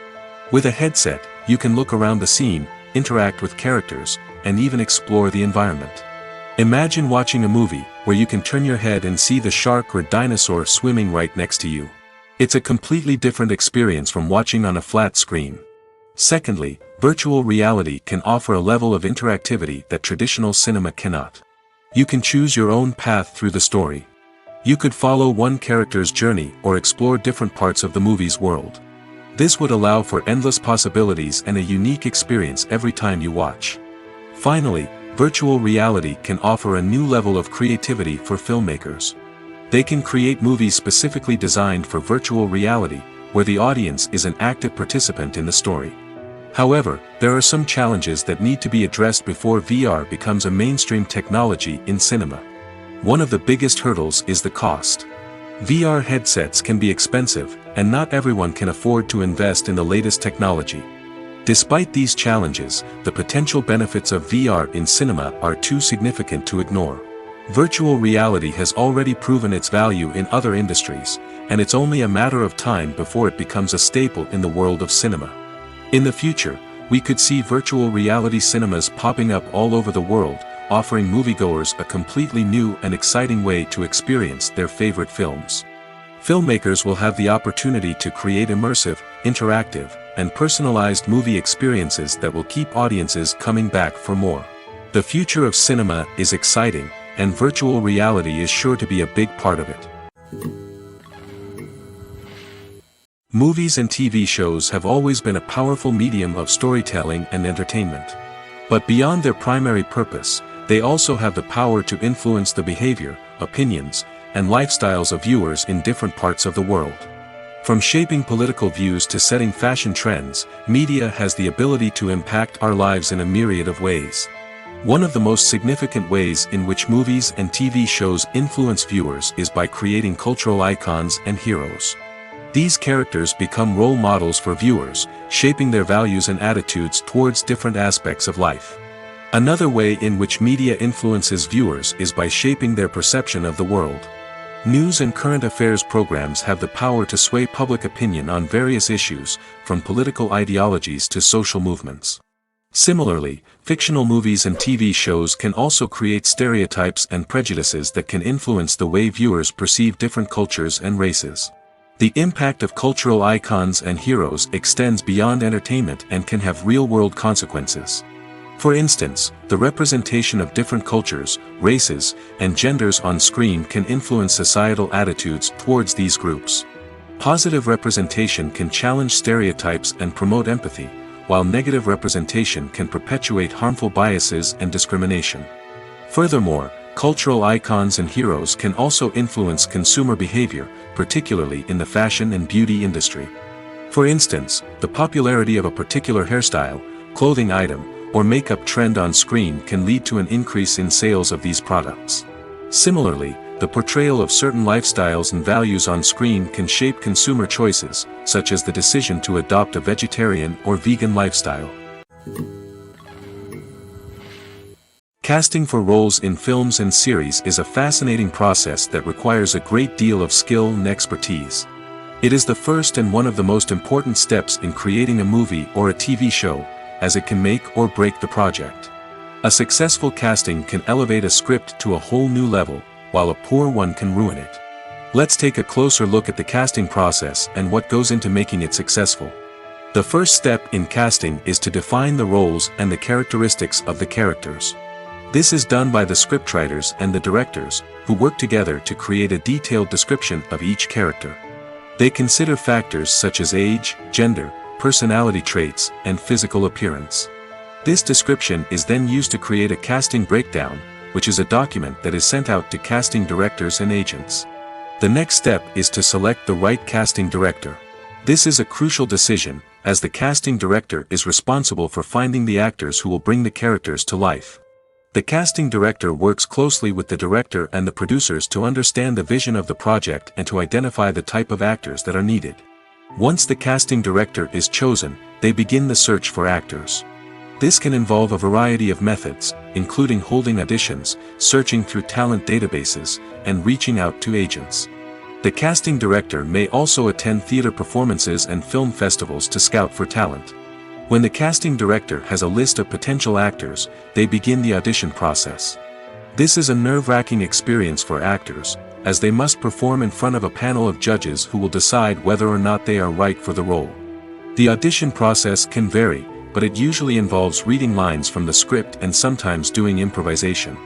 With a headset, you can look around the scene, interact with characters, and even explore the environment. Imagine watching a movie where you can turn your head and see the shark or dinosaur swimming right next to you. It's a completely different experience from watching on a flat screen. Secondly, virtual reality can offer a level of interactivity that traditional cinema cannot. You can choose your own path through the story. You could follow one character's journey or explore different parts of the movie's world. This would allow for endless possibilities and a unique experience every time you watch. Finally, virtual reality can offer a new level of creativity for filmmakers. They can create movies specifically designed for virtual reality, where the audience is an active participant in the story. However, there are some challenges that need to be addressed before VR becomes a mainstream technology in cinema. One of the biggest hurdles is the cost. VR headsets can be expensive, and not everyone can afford to invest in the latest technology. Despite these challenges, the potential benefits of VR in cinema are too significant to ignore. Virtual reality has already proven its value in other industries, and it's only a matter of time before it becomes a staple in the world of cinema. In the future, we could see virtual reality cinemas popping up all over the world, offering moviegoers a completely new and exciting way to experience their favorite films. Filmmakers will have the opportunity to create immersive, interactive, and personalized movie experiences that will keep audiences coming back for more. The future of cinema is exciting, and virtual reality is sure to be a big part of it. Movies and TV shows have always been a powerful medium of storytelling and entertainment. But beyond their primary purpose, they also have the power to influence the behavior, opinions, and lifestyles of viewers in different parts of the world. From shaping political views to setting fashion trends, media has the ability to impact our lives in a myriad of ways. One of the most significant ways in which movies and TV shows influence viewers is by creating cultural icons and heroes. These characters become role models for viewers, shaping their values and attitudes towards different aspects of life. Another way in which media influences viewers is by shaping their perception of the world. News and current affairs programs have the power to sway public opinion on various issues, from political ideologies to social movements. Similarly, fictional movies and TV shows can also create stereotypes and prejudices that can influence the way viewers perceive different cultures and races. The impact of cultural icons and heroes extends beyond entertainment and can have real-world consequences. For instance, the representation of different cultures, races, and genders on screen can influence societal attitudes towards these groups. Positive representation can challenge stereotypes and promote empathy, while negative representation can perpetuate harmful biases and discrimination. Furthermore, cultural icons and heroes can also influence consumer behavior, particularly in the fashion and beauty industry. For instance, the popularity of a particular hairstyle, clothing item, or makeup trend on screen can lead to an increase in sales of these products. Similarly, the portrayal of certain lifestyles and values on screen can shape consumer choices, such as the decision to adopt a vegetarian or vegan lifestyle. Casting for roles in films and series is a fascinating process that requires a great deal of skill and expertise. It is the first and one of the most important steps in creating a movie or a TV show, as it can make or break the project. A successful casting can elevate a script to a whole new level, while a poor one can ruin it. Let's take a closer look at the casting process and what goes into making it successful. The first step in casting is to define the roles and the characteristics of the characters. This is done by the scriptwriters and the directors, who work together to create a detailed description of each character. They consider factors such as age, gender, personality traits, and physical appearance. This description is then used to create a casting breakdown, which is a document that is sent out to casting directors and agents. The next step is to select the right casting director. This is a crucial decision, as the casting director is responsible for finding the actors who will bring the characters to life. The casting director works closely with the director and the producers to understand the vision of the project and to identify the type of actors that are needed. Once the casting director is chosen, they begin the search for actors. This can involve a variety of methods, including holding auditions, searching through talent databases, and reaching out to agents. The casting director may also attend theater performances and film festivals to scout for talent. When the casting director has a list of potential actors, they begin the audition process. This is a nerve-wracking experience for actors, as they must perform in front of a panel of judges who will decide whether or not they are right for the role. The audition process can vary, but it usually involves reading lines from the script and sometimes doing improvisation.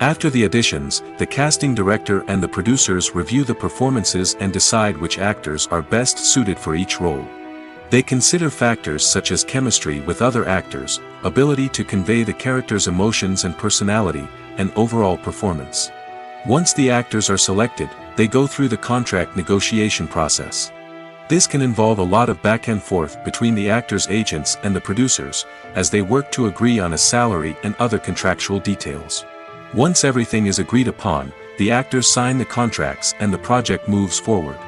After the auditions, the casting director and the producers review the performances and decide which actors are best suited for each role. They consider factors such as chemistry with other actors, ability to convey the character's emotions and personality, and overall performance. Once the actors are selected, they go through the contract negotiation process. This can involve a lot of back and forth between the actors' agents and the producers, as they work to agree on a salary and other contractual details. Once everything is agreed upon, the actors sign the contracts and the project moves forward.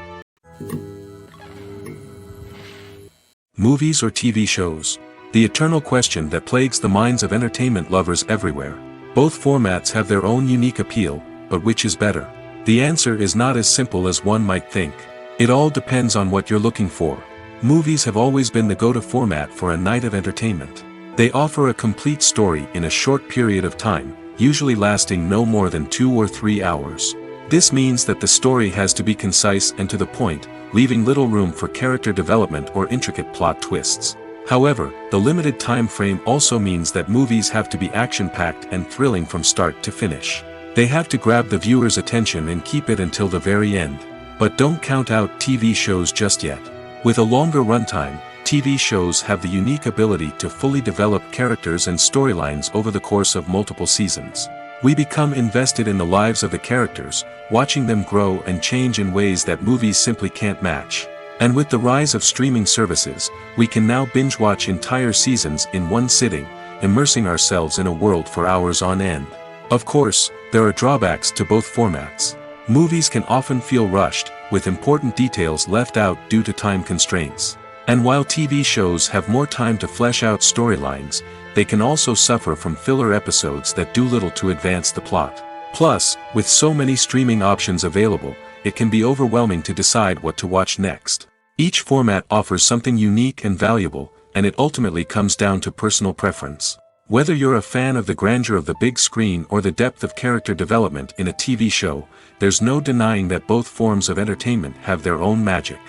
Movies or TV shows? The eternal question that plagues the minds of entertainment lovers everywhere. Both formats have their own unique appeal, but which is better? The answer is not as simple as one might think. It all depends on what you're looking for. Movies have always been the go-to format for a night of entertainment. They offer a complete story in a short period of time, usually lasting no more than 2 or 3 hours. This means that the story has to be concise and to the point, leaving little room for character development or intricate plot twists. However, the limited time frame also means that movies have to be action-packed and thrilling from start to finish. They have to grab the viewer's attention and keep it until the very end. But don't count out TV shows just yet. With a longer runtime, TV shows have the unique ability to fully develop characters and storylines over the course of multiple seasons. We become invested in the lives of the characters, watching them grow and change in ways that movies simply can't match. And with the rise of streaming services, we can now binge-watch entire seasons in one sitting, immersing ourselves in a world for hours on end. Of course, there are drawbacks to both formats. Movies can often feel rushed, with important details left out due to time constraints. And while TV shows have more time to flesh out storylines, they can also suffer from filler episodes that do little to advance the plot. Plus, with so many streaming options available, it can be overwhelming to decide what to watch next. Each format offers something unique and valuable, and it ultimately comes down to personal preference. Whether you're a fan of the grandeur of the big screen or the depth of character development in a TV show, there's no denying that both forms of entertainment have their own magic.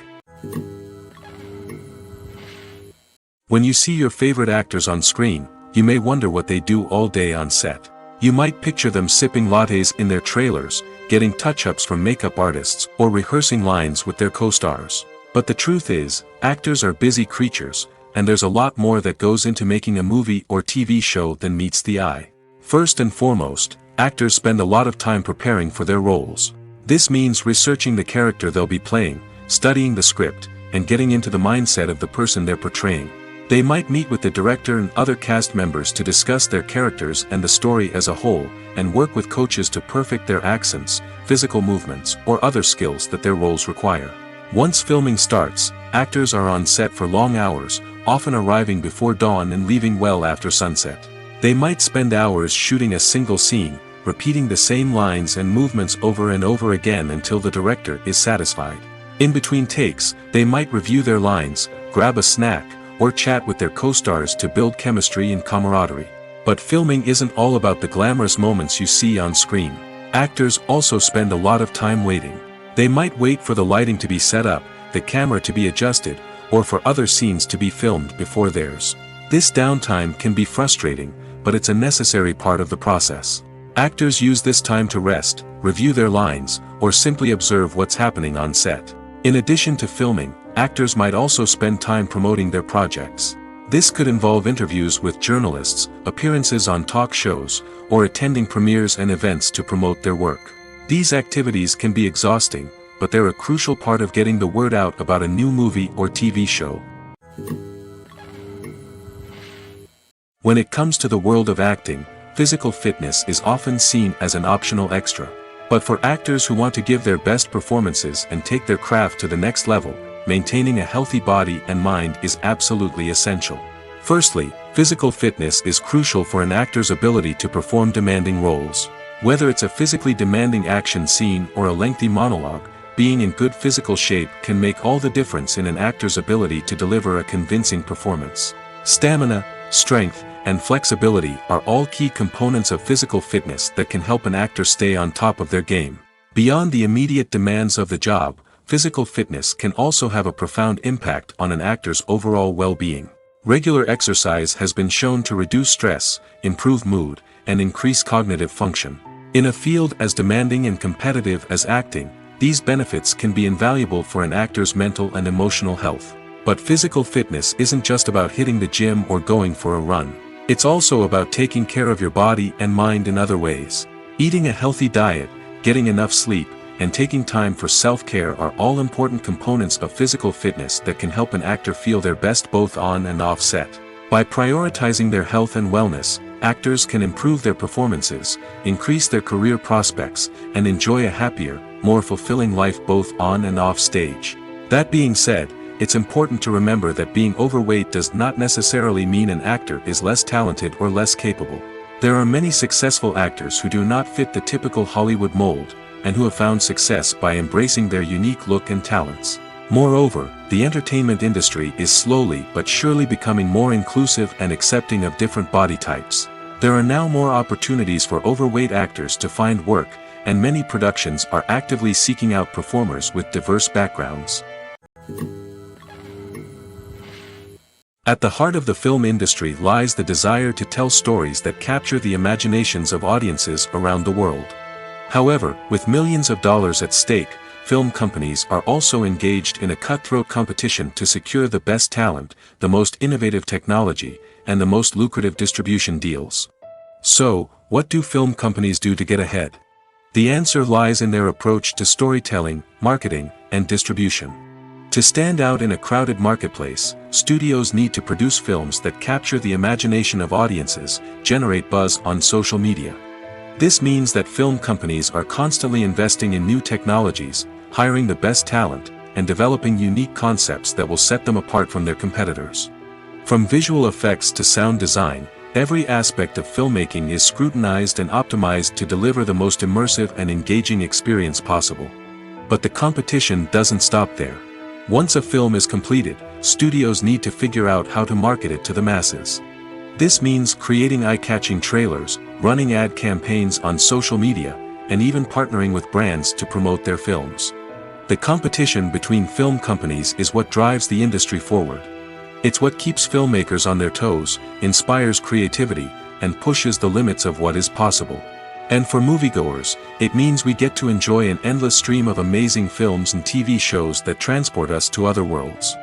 When you see your favorite actors on screen, you may wonder what they do all day on set. You might picture them sipping lattes in their trailers, getting touch-ups from makeup artists, or rehearsing lines with their co-stars. But the truth is, actors are busy creatures, and there's a lot more that goes into making a movie or TV show than meets the eye. First and foremost, actors spend a lot of time preparing for their roles. This means researching the character they'll be playing, studying the script, and getting into the mindset of the person they're portraying. They might meet with the director and other cast members to discuss their characters and the story as a whole, and work with coaches to perfect their accents, physical movements, or other skills that their roles require. Once filming starts, actors are on set for long hours, often arriving before dawn and leaving well after sunset. They might spend hours shooting a single scene, repeating the same lines and movements over and over again until the director is satisfied. In between takes, they might review their lines, grab a snack, or chat with their co-stars to build chemistry and camaraderie. But filming isn't all about the glamorous moments you see on screen. Actors also spend a lot of time waiting. They might wait for the lighting to be set up, the camera to be adjusted, or for other scenes to be filmed before theirs. This downtime can be frustrating, but it's a necessary part of the process. Actors use this time to rest, review their lines, or simply observe what's happening on set. In addition to filming, actors might also spend time promoting their projects. This could involve interviews with journalists, appearances on talk shows, or attending premieres and events to promote their work. These activities can be exhausting, but they're a crucial part of getting the word out about a new movie or TV show. When it comes to the world of acting, physical fitness is often seen as an optional extra. But for actors who want to give their best performances and take their craft to the next level, maintaining a healthy body and mind is absolutely essential. Firstly, physical fitness is crucial for an actor's ability to perform demanding roles. Whether it's a physically demanding action scene or a lengthy monologue, being in good physical shape can make all the difference in an actor's ability to deliver a convincing performance. Stamina, strength, and flexibility are all key components of physical fitness that can help an actor stay on top of their game. Beyond the immediate demands of the job, physical fitness can also have a profound impact on an actor's overall well-being. Regular exercise has been shown to reduce stress, improve mood, and increase cognitive function. In a field as demanding and competitive as acting, these benefits can be invaluable for an actor's mental and emotional health. But physical fitness isn't just about hitting the gym or going for a run. It's also about taking care of your body and mind in other ways. Eating a healthy diet, getting enough sleep, and taking time for self-care are all important components of physical fitness that can help an actor feel their best both on and off set. By prioritizing their health and wellness, actors can improve their performances, increase their career prospects, and enjoy a happier, more fulfilling life both on and off stage. That being said, it's important to remember that being overweight does not necessarily mean an actor is less talented or less capable. There are many successful actors who do not fit the typical Hollywood mold, and who have found success by embracing their unique look and talents. Moreover, the entertainment industry is slowly but surely becoming more inclusive and accepting of different body types. There are now more opportunities for overweight actors to find work, and many productions are actively seeking out performers with diverse backgrounds. At the heart of the film industry lies the desire to tell stories that capture the imaginations of audiences around the world. However, with millions of dollars at stake, film companies are also engaged in a cutthroat competition to secure the best talent, the most innovative technology, and the most lucrative distribution deals. So, what do film companies do to get ahead? The answer lies in their approach to storytelling, marketing, and distribution. To stand out in a crowded marketplace, studios need to produce films that capture the imagination of audiences, generate buzz on social media. This means that film companies are constantly investing in new technologies, hiring the best talent, and developing unique concepts that will set them apart from their competitors. From visual effects to sound design, every aspect of filmmaking is scrutinized and optimized to deliver the most immersive and engaging experience possible. But the competition doesn't stop there. Once a film is completed, studios need to figure out how to market it to the masses. This means creating eye-catching trailers, running ad campaigns on social media, and even partnering with brands to promote their films. The competition between film companies is what drives the industry forward. It's what keeps filmmakers on their toes, inspires creativity, and pushes the limits of what is possible. And for moviegoers, it means we get to enjoy an endless stream of amazing films and TV shows that transport us to other worlds.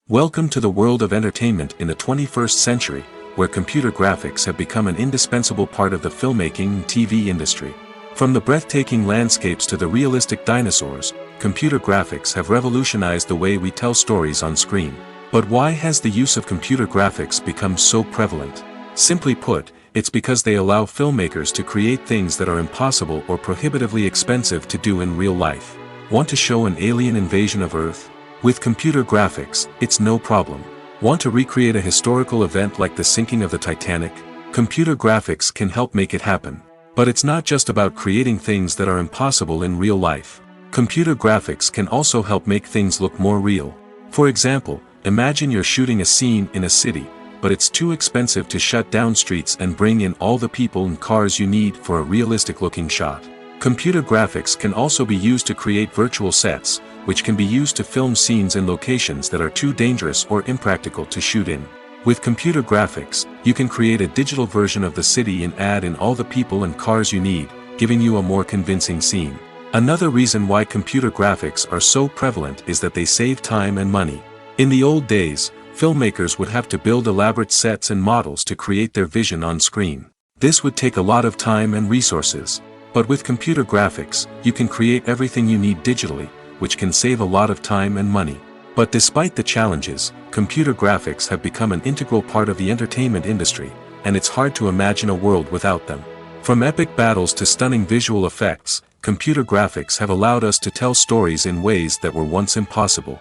Welcome to the world of entertainment in the 21st century, where computer graphics have become an indispensable part of the filmmaking and TV industry. From the breathtaking landscapes to the realistic dinosaurs, computer graphics have revolutionized the way we tell stories on screen. But why has the use of computer graphics become so prevalent? Simply put, it's because they allow filmmakers to create things that are impossible or prohibitively expensive to do in real life. Want to show an alien invasion of Earth? With computer graphics, it's no problem. Want to recreate a historical event like the sinking of the Titanic? Computer graphics can help make it happen. But it's not just about creating things that are impossible in real life. Computer graphics can also help make things look more real. For example, imagine you're shooting a scene in a city, but it's too expensive to shut down streets and bring in all the people and cars you need for a realistic-looking shot. Computer graphics can also be used to create virtual sets, which can be used to film scenes in locations that are too dangerous or impractical to shoot in. With computer graphics, you can create a digital version of the city and add in all the people and cars you need, giving you a more convincing scene. Another reason why computer graphics are so prevalent is that they save time and money. In the old days, filmmakers would have to build elaborate sets and models to create their vision on screen. This would take a lot of time and resources. But with computer graphics, you can create everything you need digitally, which can save a lot of time and money. But despite the challenges, computer graphics have become an integral part of the entertainment industry, and it's hard to imagine a world without them. From epic battles to stunning visual effects, computer graphics have allowed us to tell stories in ways that were once impossible.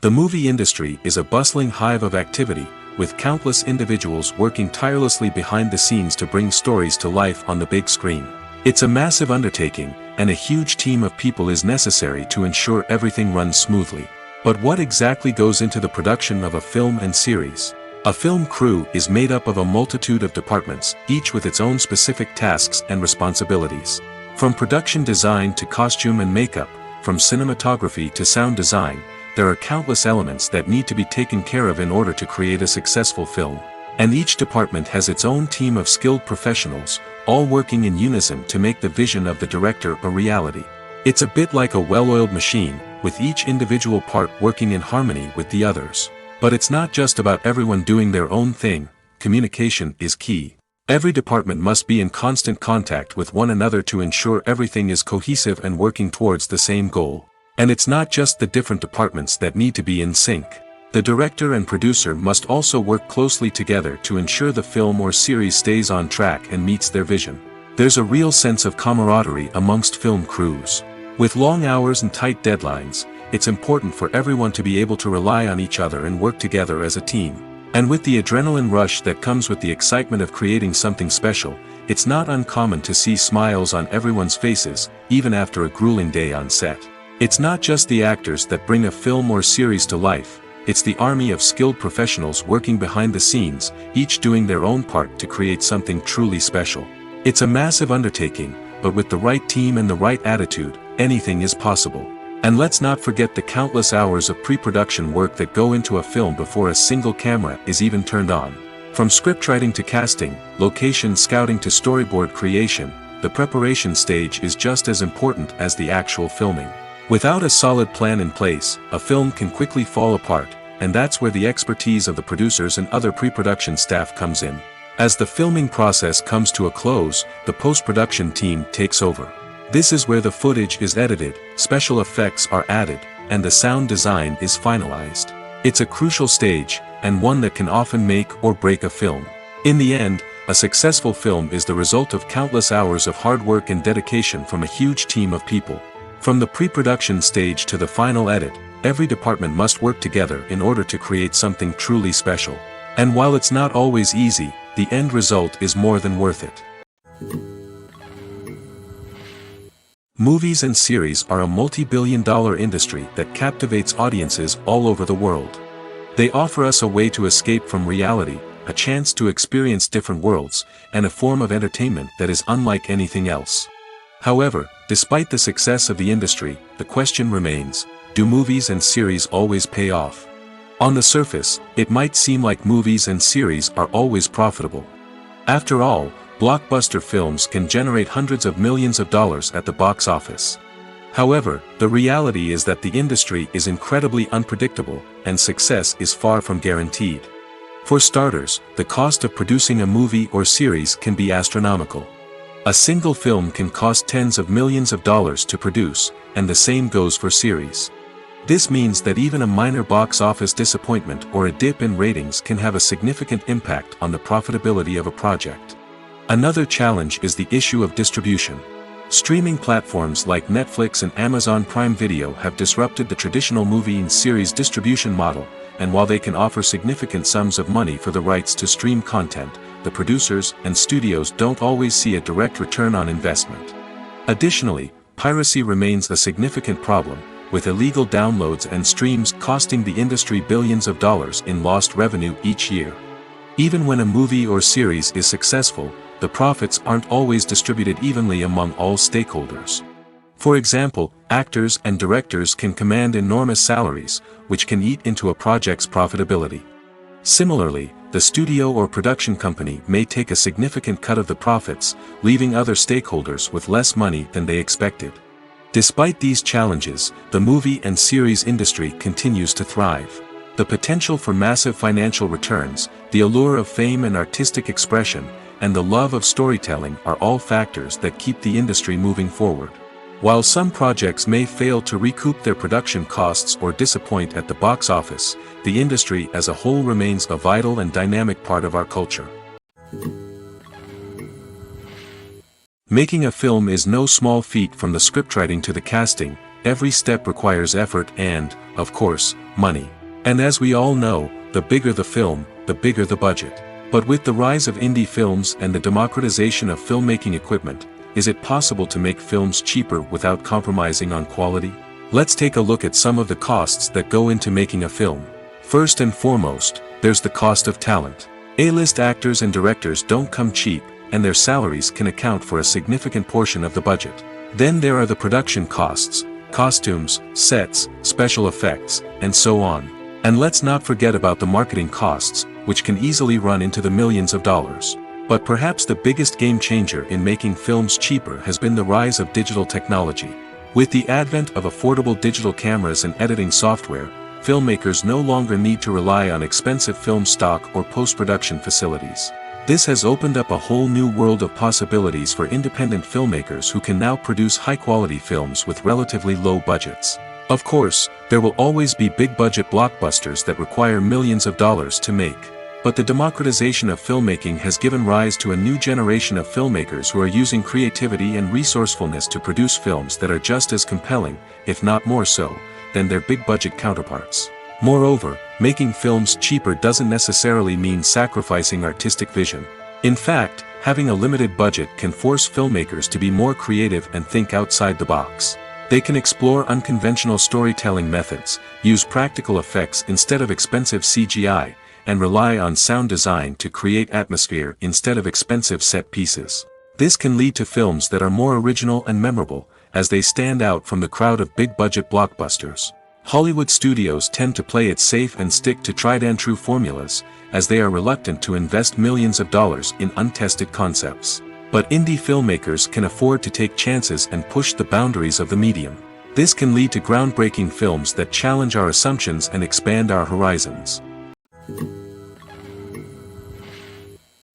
The movie industry is a bustling hive of activity, with countless individuals working tirelessly behind the scenes to bring stories to life on the big screen. It's a massive undertaking, and a huge team of people is necessary to ensure everything runs smoothly. But what exactly goes into the production of a film and series? A film crew is made up of a multitude of departments, each with its own specific tasks and responsibilities. From production design to costume and makeup, from cinematography to sound design, there are countless elements that need to be taken care of in order to create a successful film. And each department has its own team of skilled professionals, all working in unison to make the vision of the director a reality. It's a bit like a well-oiled machine, with each individual part working in harmony with the others. But it's not just about everyone doing their own thing. Communication is key. Every department must be in constant contact with one another to ensure everything is cohesive and working towards the same goal. And it's not just the different departments that need to be in sync. The director and producer must also work closely together to ensure the film or series stays on track and meets their vision. There's a real sense of camaraderie amongst film crews. With long hours and tight deadlines, it's important for everyone to be able to rely on each other and work together as a team. And with the adrenaline rush that comes with the excitement of creating something special, it's not uncommon to see smiles on everyone's faces, even after a grueling day on set. It's not just the actors that bring a film or series to life, it's the army of skilled professionals working behind the scenes, each doing their own part to create something truly special. It's a massive undertaking, but with the right team and the right attitude, anything is possible. And let's not forget the countless hours of pre-production work that go into a film before a single camera is even turned on. From scriptwriting to casting, location scouting to storyboard creation, the preparation stage is just as important as the actual filming. Without a solid plan in place, a film can quickly fall apart, and that's where the expertise of the producers and other pre-production staff comes in. As the filming process comes to a close, the post-production team takes over. This is where the footage is edited, special effects are added, and the sound design is finalized. It's a crucial stage, and one that can often make or break a film. In the end, a successful film is the result of countless hours of hard work and dedication from a huge team of people. From the pre-production stage to the final edit, every department must work together in order to create something truly special. And while it's not always easy, the end result is more than worth it. Movies and series are a multi-billion-dollar industry that captivates audiences all over the world. They offer us a way to escape from reality, a chance to experience different worlds, and a form of entertainment that is unlike anything else. However, despite the success of the industry, the question remains, do movies and series always pay off? On the surface, it might seem like movies and series are always profitable. After all, blockbuster films can generate hundreds of millions of dollars at the box office. However, the reality is that the industry is incredibly unpredictable, and success is far from guaranteed. For starters, the cost of producing a movie or series can be astronomical. A single film can cost tens of millions of dollars to produce, and the same goes for series. This means that even a minor box office disappointment or a dip in ratings can have a significant impact on the profitability of a project. Another challenge is the issue of distribution. Streaming platforms like Netflix and Amazon Prime Video have disrupted the traditional movie and series distribution model, and while they can offer significant sums of money for the rights to stream content, the producers and studios don't always see a direct return on investment. Additionally, piracy remains a significant problem, with illegal downloads and streams costing the industry billions of dollars in lost revenue each year. Even when a movie or series is successful, the profits aren't always distributed evenly among all stakeholders. For example, actors and directors can command enormous salaries, which can eat into a project's profitability. Similarly, the studio or production company may take a significant cut of the profits, leaving other stakeholders with less money than they expected. Despite these challenges, the movie and series industry continues to thrive. The potential for massive financial returns, the allure of fame and artistic expression, and the love of storytelling are all factors that keep the industry moving forward. While some projects may fail to recoup their production costs or disappoint at the box office, the industry as a whole remains a vital and dynamic part of our culture. Making a film is no small feat. From the scriptwriting to the casting, every step requires effort and, of course, money. And as we all know, the bigger the film, the bigger the budget. But with the rise of indie films and the democratization of filmmaking equipment, is it possible to make films cheaper without compromising on quality? Let's take a look at some of the costs that go into making a film. First and foremost, there's the cost of talent. A-list actors and directors don't come cheap, and their salaries can account for a significant portion of the budget. Then there are the production costs, costumes, sets, special effects, and so on. And let's not forget about the marketing costs, which can easily run into the millions of dollars. But perhaps the biggest game changer in making films cheaper has been the rise of digital technology. With the advent of affordable digital cameras and editing software, filmmakers no longer need to rely on expensive film stock or post-production facilities. This has opened up a whole new world of possibilities for independent filmmakers who can now produce high-quality films with relatively low budgets. Of course, there will always be big-budget blockbusters that require millions of dollars to make. But the democratization of filmmaking has given rise to a new generation of filmmakers who are using creativity and resourcefulness to produce films that are just as compelling, if not more so, than their big-budget counterparts. Moreover, making films cheaper doesn't necessarily mean sacrificing artistic vision. In fact, having a limited budget can force filmmakers to be more creative and think outside the box. They can explore unconventional storytelling methods, use practical effects instead of expensive CGI, and rely on sound design to create atmosphere instead of expensive set pieces. This can lead to films that are more original and memorable, as they stand out from the crowd of big-budget blockbusters. Hollywood studios tend to play it safe and stick to tried-and-true formulas, as they are reluctant to invest millions of dollars in untested concepts. But indie filmmakers can afford to take chances and push the boundaries of the medium. This can lead to groundbreaking films that challenge our assumptions and expand our horizons.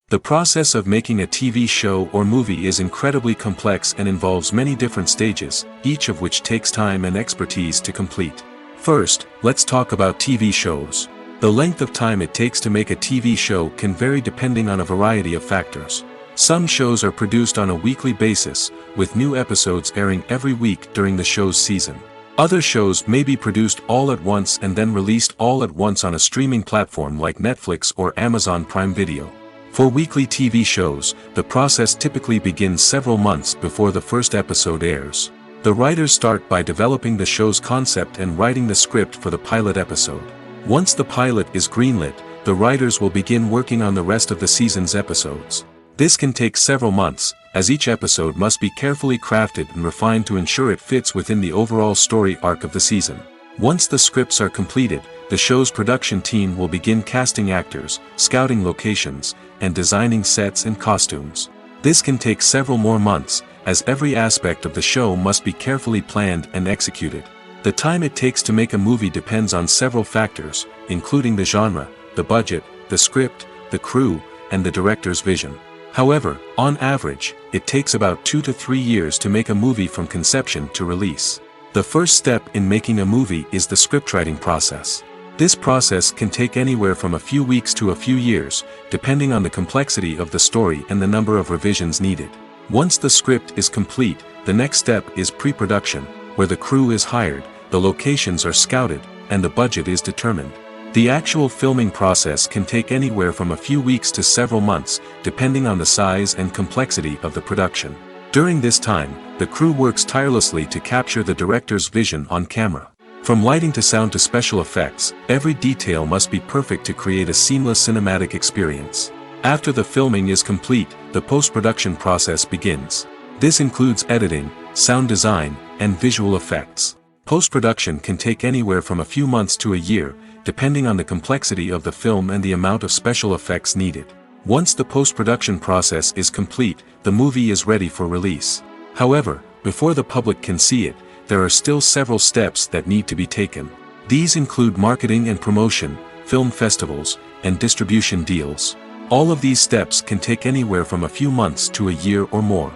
The process of making a TV show or movie is incredibly complex and involves many different stages, each of which takes time and expertise to complete. First, let's talk about TV shows. The length of time it takes to make a TV show can vary depending on a variety of factors. Some shows are produced on a weekly basis, with new episodes airing every week during the show's season. Other shows may be produced all at once and then released all at once on a streaming platform like Netflix or Amazon Prime Video. For weekly TV shows, the process typically begins several months before the first episode airs. The writers start by developing the show's concept and writing the script for the pilot episode. Once the pilot is greenlit, the writers will begin working on the rest of the season's episodes. This can take several months, as each episode must be carefully crafted and refined to ensure it fits within the overall story arc of the season. Once the scripts are completed, the show's production team will begin casting actors, scouting locations, and designing sets and costumes. This can take several more months, as every aspect of the show must be carefully planned and executed. The time it takes to make a movie depends on several factors, including the genre, the budget, the script, the crew, and the director's vision. However, on average, it takes about 2 to 3 years to make a movie from conception to release. The first step in making a movie is the scriptwriting process. This process can take anywhere from a few weeks to a few years, depending on the complexity of the story and the number of revisions needed. Once the script is complete, the next step is pre-production, where the crew is hired, the locations are scouted, and the budget is determined. The actual filming process can take anywhere from a few weeks to several months, depending on the size and complexity of the production. During this time, the crew works tirelessly to capture the director's vision on camera. From lighting to sound to special effects, every detail must be perfect to create a seamless cinematic experience. After the filming is complete, the post-production process begins. This includes editing, sound design, and visual effects. Post-production can take anywhere from a few months to a year, depending on the complexity of the film and the amount of special effects needed. Once the post-production process is complete, the movie is ready for release. However, before the public can see it, there are still several steps that need to be taken. These include marketing and promotion, film festivals, and distribution deals. All of these steps can take anywhere from a few months to a year or more.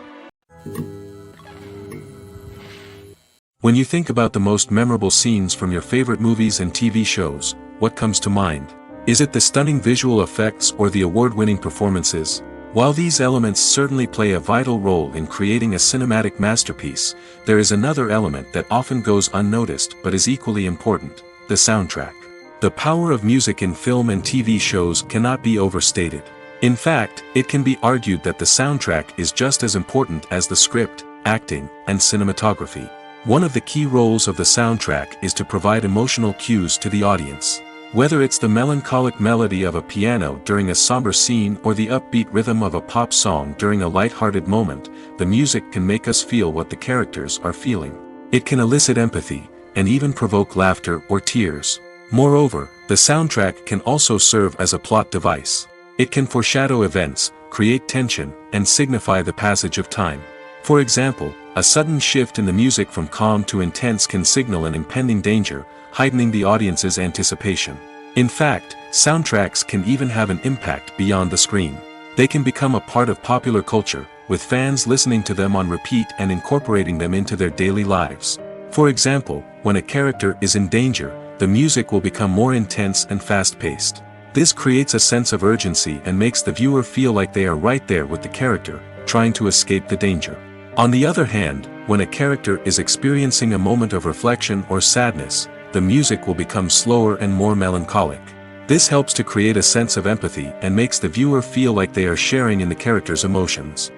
When you think about the most memorable scenes from your favorite movies and TV shows, what comes to mind? Is it the stunning visual effects or the award-winning performances? While these elements certainly play a vital role in creating a cinematic masterpiece, there is another element that often goes unnoticed but is equally important: the soundtrack. The power of music in film and TV shows cannot be overstated. In fact, it can be argued that the soundtrack is just as important as the script, acting, and cinematography. One of the key roles of the soundtrack is to provide emotional cues to the audience. Whether it's the melancholic melody of a piano during a somber scene or the upbeat rhythm of a pop song during a light-hearted moment, the music can make us feel what the characters are feeling. It can elicit empathy, and even provoke laughter or tears. Moreover, the soundtrack can also serve as a plot device. It can foreshadow events, create tension, and signify the passage of time. For example, a sudden shift in the music from calm to intense can signal an impending danger, heightening the audience's anticipation. In fact, soundtracks can even have an impact beyond the screen. They can become a part of popular culture, with fans listening to them on repeat and incorporating them into their daily lives. For example, when a character is in danger, the music will become more intense and fast-paced. This creates a sense of urgency and makes the viewer feel like they are right there with the character, trying to escape the danger. On the other hand, when a character is experiencing a moment of reflection or sadness, the music will become slower and more melancholic. This helps to create a sense of empathy and makes the viewer feel like they are sharing in the character's emotions.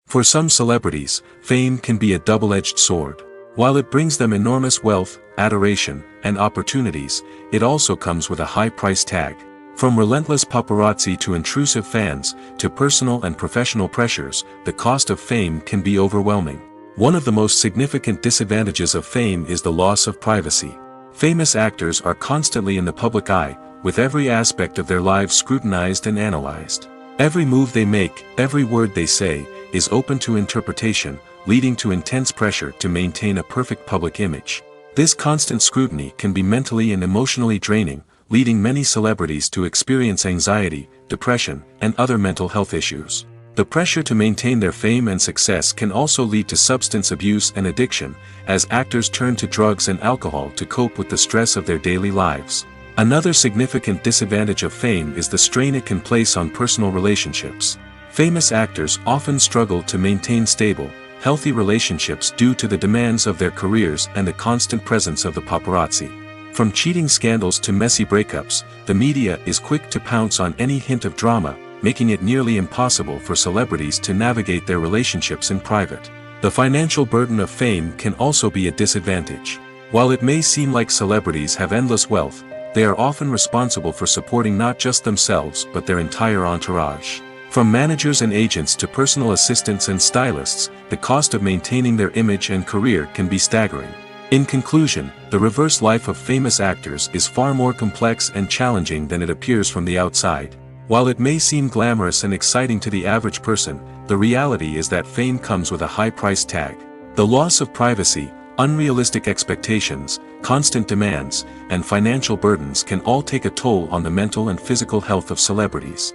For some celebrities, fame can be a double-edged sword. While it brings them enormous wealth, adoration, and opportunities, it also comes with a high price tag. From relentless paparazzi to intrusive fans, to personal and professional pressures, the cost of fame can be overwhelming. One of the most significant disadvantages of fame is the loss of privacy. Famous actors are constantly in the public eye, with every aspect of their lives scrutinized and analyzed. Every move they make, every word they say, is open to interpretation, leading to intense pressure to maintain a perfect public image. This constant scrutiny can be mentally and emotionally draining, leading many celebrities to experience anxiety, depression, and other mental health issues. The pressure to maintain their fame and success can also lead to substance abuse and addiction, as actors turn to drugs and alcohol to cope with the stress of their daily lives. Another significant disadvantage of fame is the strain it can place on personal relationships. Famous actors often struggle to maintain stable, healthy relationships due to the demands of their careers and the constant presence of the paparazzi. From cheating scandals to messy breakups, the media is quick to pounce on any hint of drama, making it nearly impossible for celebrities to navigate their relationships in private. The financial burden of fame can also be a disadvantage. While it may seem like celebrities have endless wealth, they are often responsible for supporting not just themselves but their entire entourage. From managers and agents to personal assistants and stylists, the cost of maintaining their image and career can be staggering. In conclusion, the reverse life of famous actors is far more complex and challenging than it appears from the outside. While it may seem glamorous and exciting to the average person, the reality is that fame comes with a high price tag. The loss of privacy, unrealistic expectations, constant demands, and financial burdens can all take a toll on the mental and physical health of celebrities.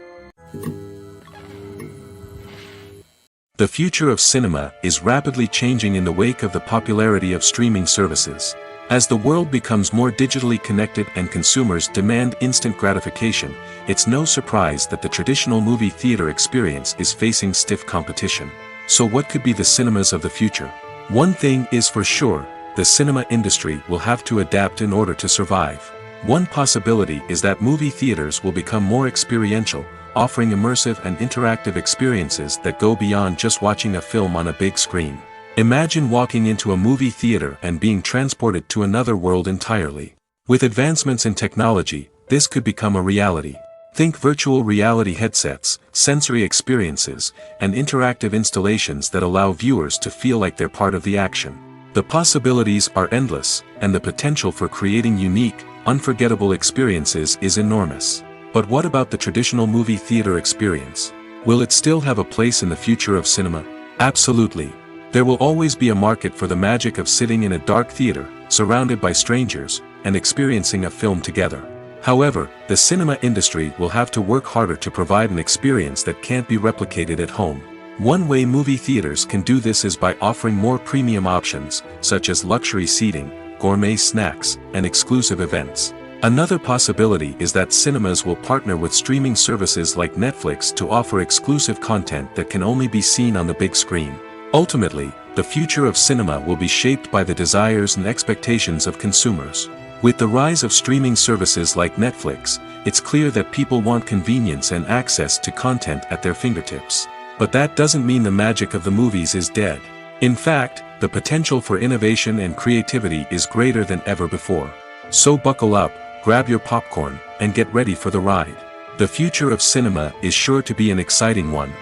The future of cinema is rapidly changing in the wake of the popularity of streaming services. As the world becomes more digitally connected and consumers demand instant gratification, it's no surprise that the traditional movie theater experience is facing stiff competition. So what could be the cinemas of the future? One thing is for sure, the cinema industry will have to adapt in order to survive. One possibility is that movie theaters will become more experiential, offering immersive and interactive experiences that go beyond just watching a film on a big screen. Imagine walking into a movie theater and being transported to another world entirely. With advancements in technology, this could become a reality. Think virtual reality headsets, sensory experiences, and interactive installations that allow viewers to feel like they're part of the action. The possibilities are endless, and the potential for creating unique, unforgettable experiences is enormous. But what about the traditional movie theater experience? Will it still have a place in the future of cinema? Absolutely. There will always be a market for the magic of sitting in a dark theater, surrounded by strangers, and experiencing a film together. However, the cinema industry will have to work harder to provide an experience that can't be replicated at home. One way movie theaters can do this is by offering more premium options, such as luxury seating, gourmet snacks, and exclusive events. Another possibility is that cinemas will partner with streaming services like Netflix to offer exclusive content that can only be seen on the big screen. Ultimately, the future of cinema will be shaped by the desires and expectations of consumers. With the rise of streaming services like Netflix, it's clear that people want convenience and access to content at their fingertips. But that doesn't mean the magic of the movies is dead. In fact, the potential for innovation and creativity is greater than ever before. So buckle up, grab your popcorn, and get ready for the ride. The future of cinema is sure to be an exciting one.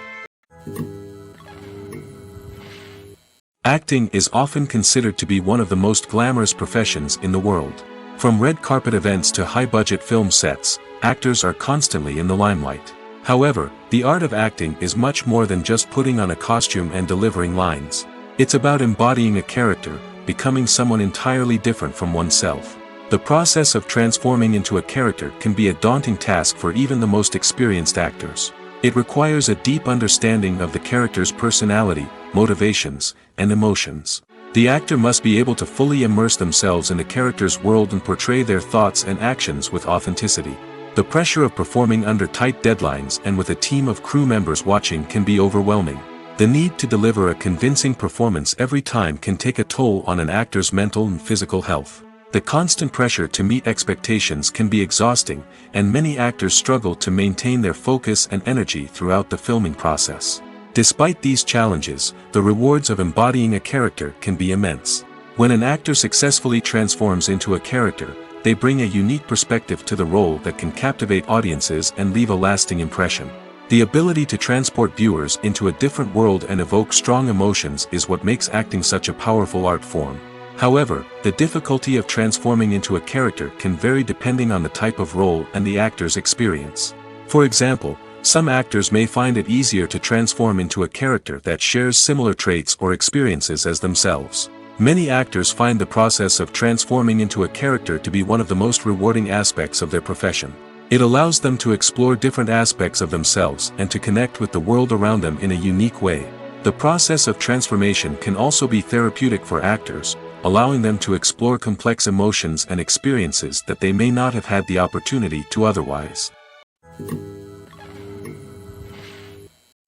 Acting is often considered to be one of the most glamorous professions in the world. From red carpet events to high-budget film sets, actors are constantly in the limelight. However, the art of acting is much more than just putting on a costume and delivering lines. It's about embodying a character, becoming someone entirely different from oneself. The process of transforming into a character can be a daunting task for even the most experienced actors. It requires a deep understanding of the character's personality, motivations, and emotions. The actor must be able to fully immerse themselves in the character's world and portray their thoughts and actions with authenticity. The pressure of performing under tight deadlines and with a team of crew members watching can be overwhelming. The need to deliver a convincing performance every time can take a toll on an actor's mental and physical health. The constant pressure to meet expectations can be exhausting, and many actors struggle to maintain their focus and energy throughout the filming process. Despite these challenges, the rewards of embodying a character can be immense. When an actor successfully transforms into a character, they bring a unique perspective to the role that can captivate audiences and leave a lasting impression. The ability to transport viewers into a different world and evoke strong emotions is what makes acting such a powerful art form. However, the difficulty of transforming into a character can vary depending on the type of role and the actor's experience. For example, some actors may find it easier to transform into a character that shares similar traits or experiences as themselves. Many actors find the process of transforming into a character to be one of the most rewarding aspects of their profession. It allows them to explore different aspects of themselves and to connect with the world around them in a unique way. The process of transformation can also be therapeutic for actors, allowing them to explore complex emotions and experiences that they may not have had the opportunity to otherwise.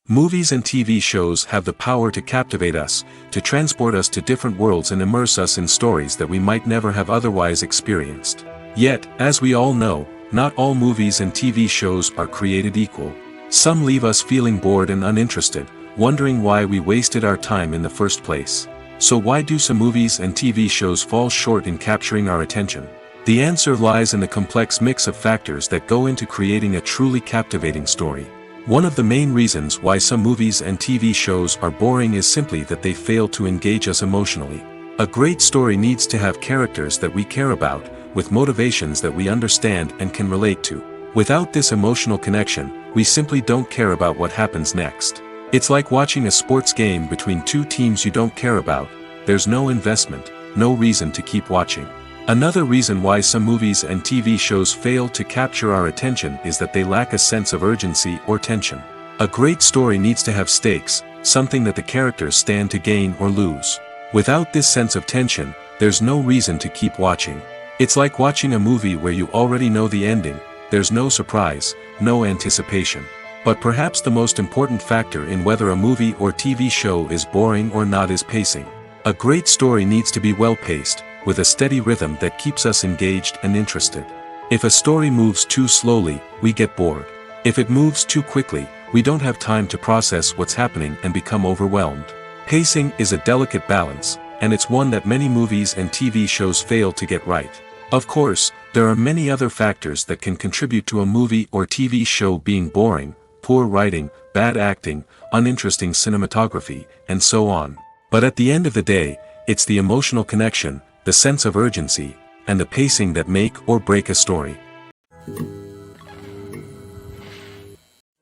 Movies and TV shows have the power to captivate us, to transport us to different worlds and immerse us in stories that we might never have otherwise experienced. Yet, as we all know, not all movies and TV shows are created equal. Some leave us feeling bored and uninterested, wondering why we wasted our time in the first place. So why do some movies and TV shows fall short in capturing our attention? The answer lies in the complex mix of factors that go into creating a truly captivating story. One of the main reasons why some movies and TV shows are boring is simply that they fail to engage us emotionally. A great story needs to have characters that we care about, with motivations that we understand and can relate to. Without this emotional connection, we simply don't care about what happens next. It's like watching a sports game between two teams you don't care about. There's no investment, no reason to keep watching. Another reason why some movies and TV shows fail to capture our attention is that they lack a sense of urgency or tension. A great story needs to have stakes, something that the characters stand to gain or lose. Without this sense of tension, there's no reason to keep watching. It's like watching a movie where you already know the ending. There's no surprise, no anticipation. But perhaps the most important factor in whether a movie or TV show is boring or not is pacing. A great story needs to be well-paced, with a steady rhythm that keeps us engaged and interested. If a story moves too slowly, we get bored. If it moves too quickly, we don't have time to process what's happening and become overwhelmed. Pacing is a delicate balance, and it's one that many movies and TV shows fail to get right. Of course, there are many other factors that can contribute to a movie or TV show being boring: poor writing, bad acting, uninteresting cinematography, and so on. But at the end of the day, it's the emotional connection, the sense of urgency, and the pacing that make or break a story.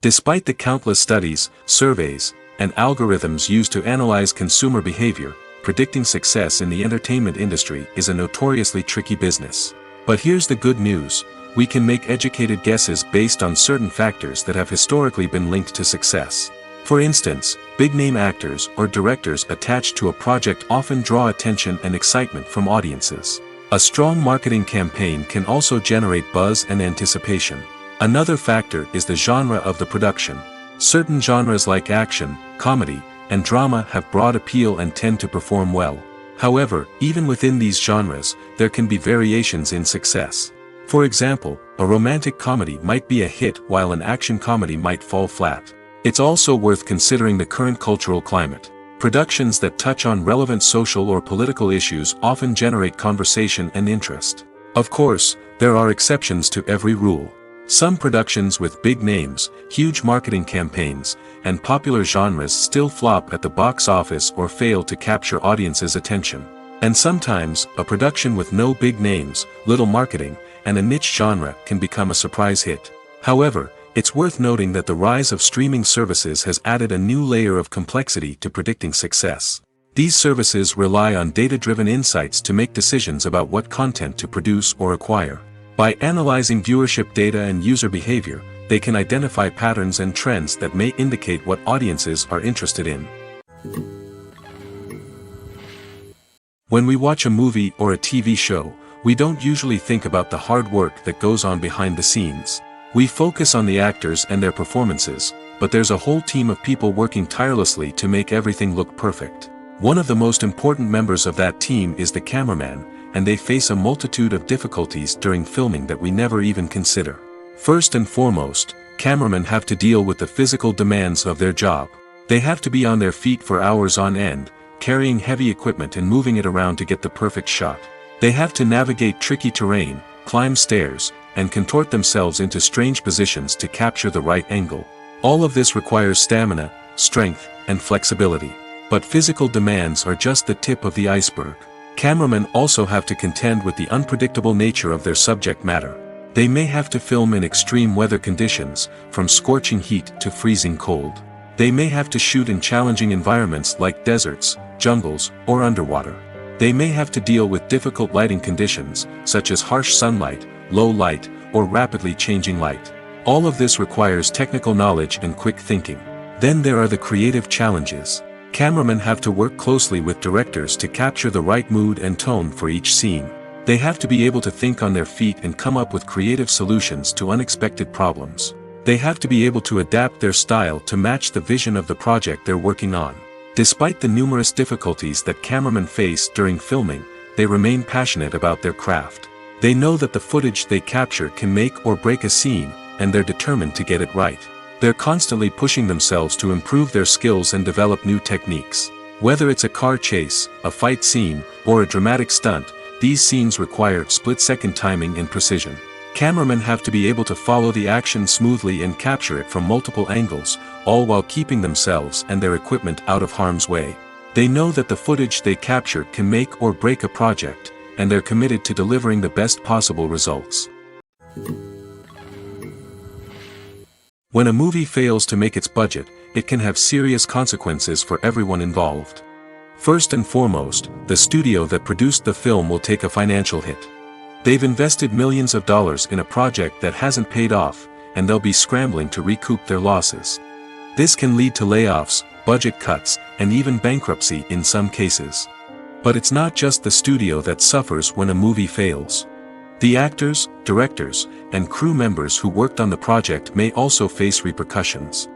Despite the countless studies, surveys, and algorithms used to analyze consumer behavior, predicting success in the entertainment industry is a notoriously tricky business. But here's the good news: we can make educated guesses based on certain factors that have historically been linked to success. For instance, big-name actors or directors attached to a project often draw attention and excitement from audiences. A strong marketing campaign can also generate buzz and anticipation. Another factor is the genre of the production. Certain genres like action, comedy, and drama have broad appeal and tend to perform well. However, even within these genres, there can be variations in success. For example, a romantic comedy might be a hit while an action comedy might fall flat. It's also worth considering the current cultural climate. Productions that touch on relevant social or political issues often generate conversation and interest. Of course, there are exceptions to every rule. Some productions with big names, huge marketing campaigns, and popular genres still flop at the box office or fail to capture audiences' attention. And sometimes, a production with no big names, little marketing, and a niche genre can become a surprise hit. However, it's worth noting that the rise of streaming services has added a new layer of complexity to predicting success. These services rely on data-driven insights to make decisions about what content to produce or acquire. By analyzing viewership data and user behavior, they can identify patterns and trends that may indicate what audiences are interested in. When we watch a movie or a TV show, we don't usually think about the hard work that goes on behind the scenes. We focus on the actors and their performances, but there's a whole team of people working tirelessly to make everything look perfect. One of the most important members of that team is the cameraman, and they face a multitude of difficulties during filming that we never even consider. First and foremost, cameramen have to deal with the physical demands of their job. They have to be on their feet for hours on end, carrying heavy equipment and moving it around to get the perfect shot. They have to navigate tricky terrain, climb stairs, and contort themselves into strange positions to capture the right angle. All of this requires stamina, strength, and flexibility. But physical demands are just the tip of the iceberg. Cameramen also have to contend with the unpredictable nature of their subject matter. They may have to film in extreme weather conditions, from scorching heat to freezing cold. They may have to shoot in challenging environments like deserts, jungles, or underwater. They may have to deal with difficult lighting conditions, such as harsh sunlight, low light, or rapidly changing light. All of this requires technical knowledge and quick thinking. Then there are the creative challenges. Cameramen have to work closely with directors to capture the right mood and tone for each scene. They have to be able to think on their feet and come up with creative solutions to unexpected problems. They have to be able to adapt their style to match the vision of the project they're working on. Despite the numerous difficulties that cameramen face during filming, they remain passionate about their craft. They know that the footage they capture can make or break a scene, and they're determined to get it right. They're constantly pushing themselves to improve their skills and develop new techniques. Whether it's a car chase, a fight scene, or a dramatic stunt, these scenes require split-second timing and precision. Cameramen have to be able to follow the action smoothly and capture it from multiple angles, all while keeping themselves and their equipment out of harm's way. They know that the footage they capture can make or break a project, and they're committed to delivering the best possible results. When a movie fails to make its budget, it can have serious consequences for everyone involved. First and foremost, the studio that produced the film will take a financial hit. They've invested millions of dollars in a project that hasn't paid off, and they'll be scrambling to recoup their losses. This can lead to layoffs, budget cuts, and even bankruptcy in some cases. But it's not just the studio that suffers when a movie fails. The actors, directors, and crew members who worked on the project may also face repercussions.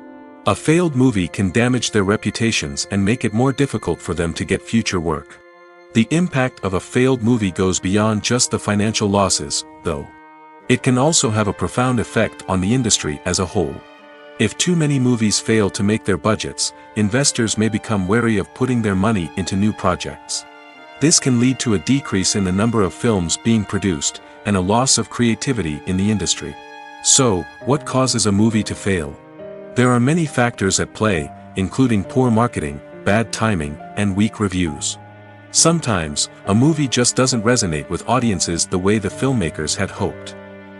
A failed movie can damage their reputations and make it more difficult for them to get future work. The impact of a failed movie goes beyond just the financial losses, though. It can also have a profound effect on the industry as a whole. If too many movies fail to make their budgets, investors may become wary of putting their money into new projects. This can lead to a decrease in the number of films being produced, and a loss of creativity in the industry. So, what causes a movie to fail? There are many factors at play, including poor marketing, bad timing, and weak reviews. Sometimes, a movie just doesn't resonate with audiences the way the filmmakers had hoped.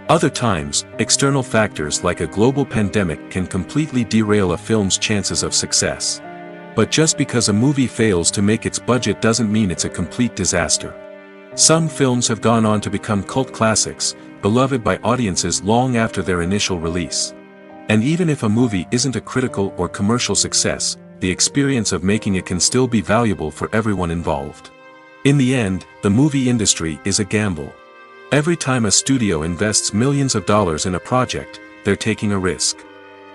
Other times, external factors like a global pandemic can completely derail a film's chances of success. But just because a movie fails to make its budget doesn't mean it's a complete disaster. Some films have gone on to become cult classics, beloved by audiences long after their initial release. And even if a movie isn't a critical or commercial success, the experience of making it can still be valuable for everyone involved. In the end, the movie industry is a gamble. Every time a studio invests millions of dollars in a project, they're taking a risk.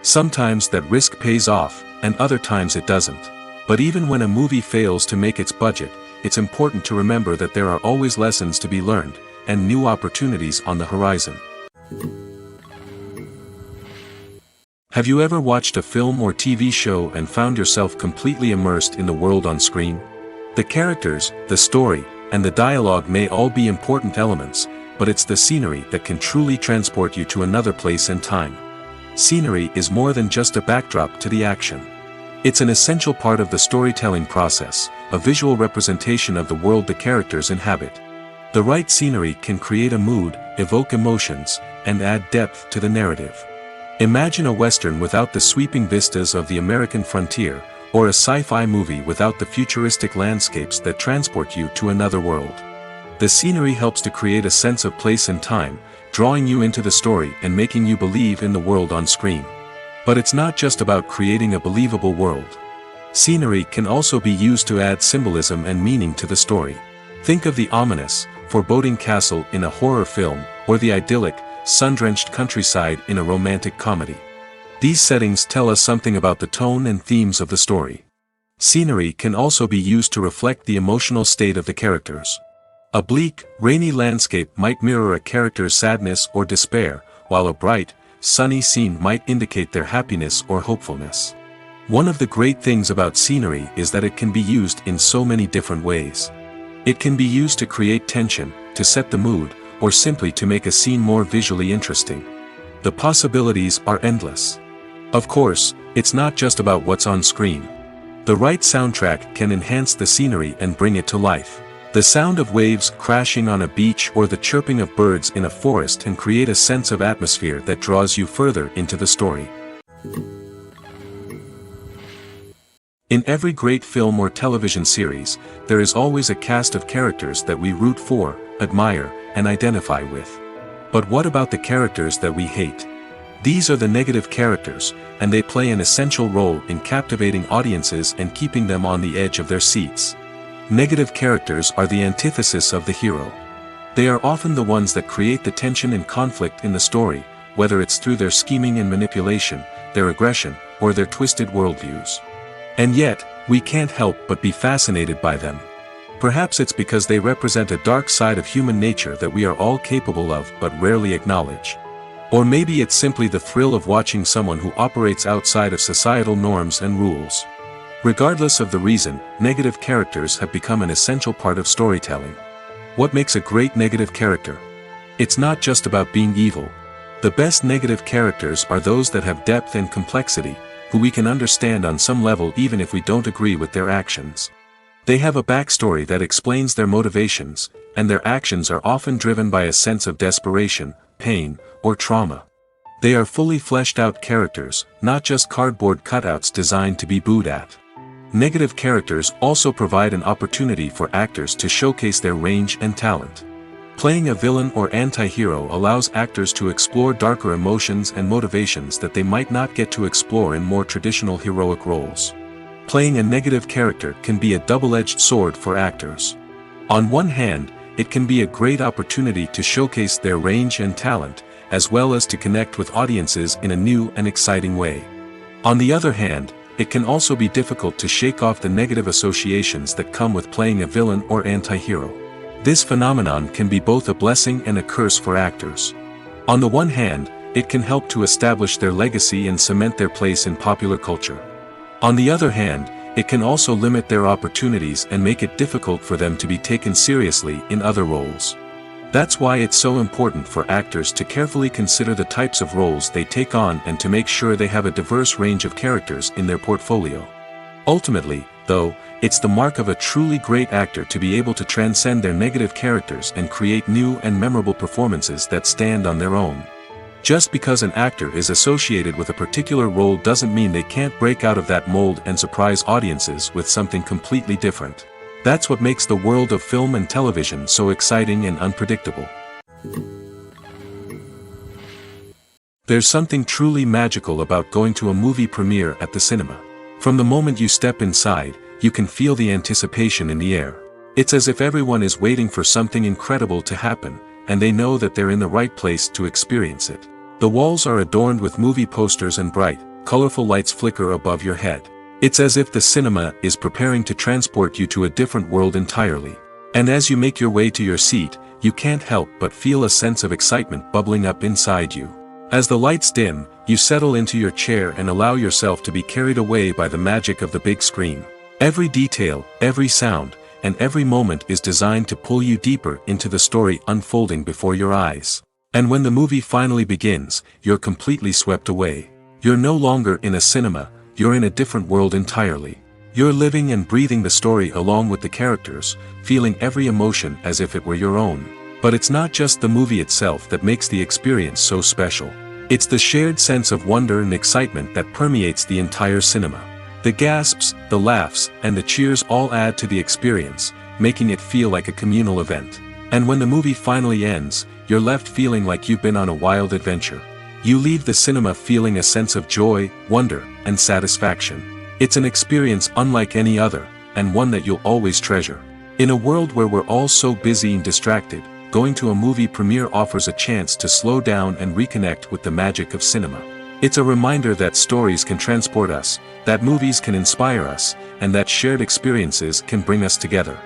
Sometimes that risk pays off, and other times it doesn't. But even when a movie fails to make its budget, it's important to remember that there are always lessons to be learned, and new opportunities on the horizon. Have you ever watched a film or TV show and found yourself completely immersed in the world on screen? The characters, the story, and the dialogue may all be important elements, but it's the scenery that can truly transport you to another place and time. Scenery is more than just a backdrop to the action. It's an essential part of the storytelling process, a visual representation of the world the characters inhabit. The right scenery can create a mood, evoke emotions, and add depth to the narrative. Imagine a Western without the sweeping vistas of the American frontier, or a sci-fi movie without the futuristic landscapes that transport you to another world. The scenery helps to create a sense of place and time, drawing you into the story and making you believe in the world on screen. But it's not just about creating a believable world. Scenery can also be used to add symbolism and meaning to the story. Think of the ominous, foreboding castle in a horror film, or the idyllic, sun-drenched countryside in a romantic comedy. These settings tell us something about the tone and themes of the story. Scenery can also be used to reflect the emotional state of the characters. A bleak, rainy landscape might mirror a character's sadness or despair, while a bright, sunny scene might indicate their happiness or hopefulness. One of the great things about scenery is that it can be used in so many different ways. It can be used to create tension, to set the mood, or simply to make a scene more visually interesting. The possibilities are endless. Of course, it's not just about what's on screen. The right soundtrack can enhance the scenery and bring it to life. The sound of waves crashing on a beach or the chirping of birds in a forest can create a sense of atmosphere that draws you further into the story. In every great film or television series, there is always a cast of characters that we root for, admire, and identify with. But what about the characters that we hate? These are the negative characters, and they play an essential role in captivating audiences and keeping them on the edge of their seats. Negative characters are the antithesis of the hero. They are often the ones that create the tension and conflict in the story, whether it's through their scheming and manipulation, their aggression, or their twisted worldviews. And yet, we can't help but be fascinated by them. Perhaps it's because they represent a dark side of human nature that we are all capable of but rarely acknowledge. Or maybe it's simply the thrill of watching someone who operates outside of societal norms and rules. Regardless of the reason, negative characters have become an essential part of storytelling. What makes a great negative character? It's not just about being evil. The best negative characters are those that have depth and complexity, who we can understand on some level even if we don't agree with their actions. They have a backstory that explains their motivations, and their actions are often driven by a sense of desperation, pain, or trauma. They are fully fleshed out characters, not just cardboard cutouts designed to be booed at. Negative characters also provide an opportunity for actors to showcase their range and talent. Playing a villain or anti-hero allows actors to explore darker emotions and motivations that they might not get to explore in more traditional heroic roles. Playing a negative character can be a double-edged sword for actors. On one hand, it can be a great opportunity to showcase their range and talent, as well as to connect with audiences in a new and exciting way. On the other hand, it can also be difficult to shake off the negative associations that come with playing a villain or anti-hero. This phenomenon can be both a blessing and a curse for actors. On the one hand, it can help to establish their legacy and cement their place in popular culture. On the other hand, it can also limit their opportunities and make it difficult for them to be taken seriously in other roles. That's why it's so important for actors to carefully consider the types of roles they take on and to make sure they have a diverse range of characters in their portfolio. Ultimately, though, it's the mark of a truly great actor to be able to transcend their negative characters and create new and memorable performances that stand on their own. Just because an actor is associated with a particular role doesn't mean they can't break out of that mold and surprise audiences with something completely different. That's what makes the world of film and television so exciting and unpredictable. There's something truly magical about going to a movie premiere at the cinema. From the moment you step inside, you can feel the anticipation in the air. It's as if everyone is waiting for something incredible to happen, and they know that they're in the right place to experience it. The walls are adorned with movie posters and bright, colorful lights flicker above your head. It's as if the cinema is preparing to transport you to a different world entirely. And as you make your way to your seat, you can't help but feel a sense of excitement bubbling up inside you. As the lights dim, you settle into your chair and allow yourself to be carried away by the magic of the big screen. Every detail, every sound, and every moment is designed to pull you deeper into the story unfolding before your eyes. And when the movie finally begins, you're completely swept away. You're no longer in a cinema, you're in a different world entirely. You're living and breathing the story along with the characters, feeling every emotion as if it were your own. But it's not just the movie itself that makes the experience so special. It's the shared sense of wonder and excitement that permeates the entire cinema. The gasps, the laughs, and the cheers all add to the experience, making it feel like a communal event. And when the movie finally ends, you're left feeling like you've been on a wild adventure. You leave the cinema feeling a sense of joy, wonder, and satisfaction. It's an experience unlike any other, and one that you'll always treasure. In a world where we're all so busy and distracted, going to a movie premiere offers a chance to slow down and reconnect with the magic of cinema. It's a reminder that stories can transport us, that movies can inspire us, and that shared experiences can bring us together.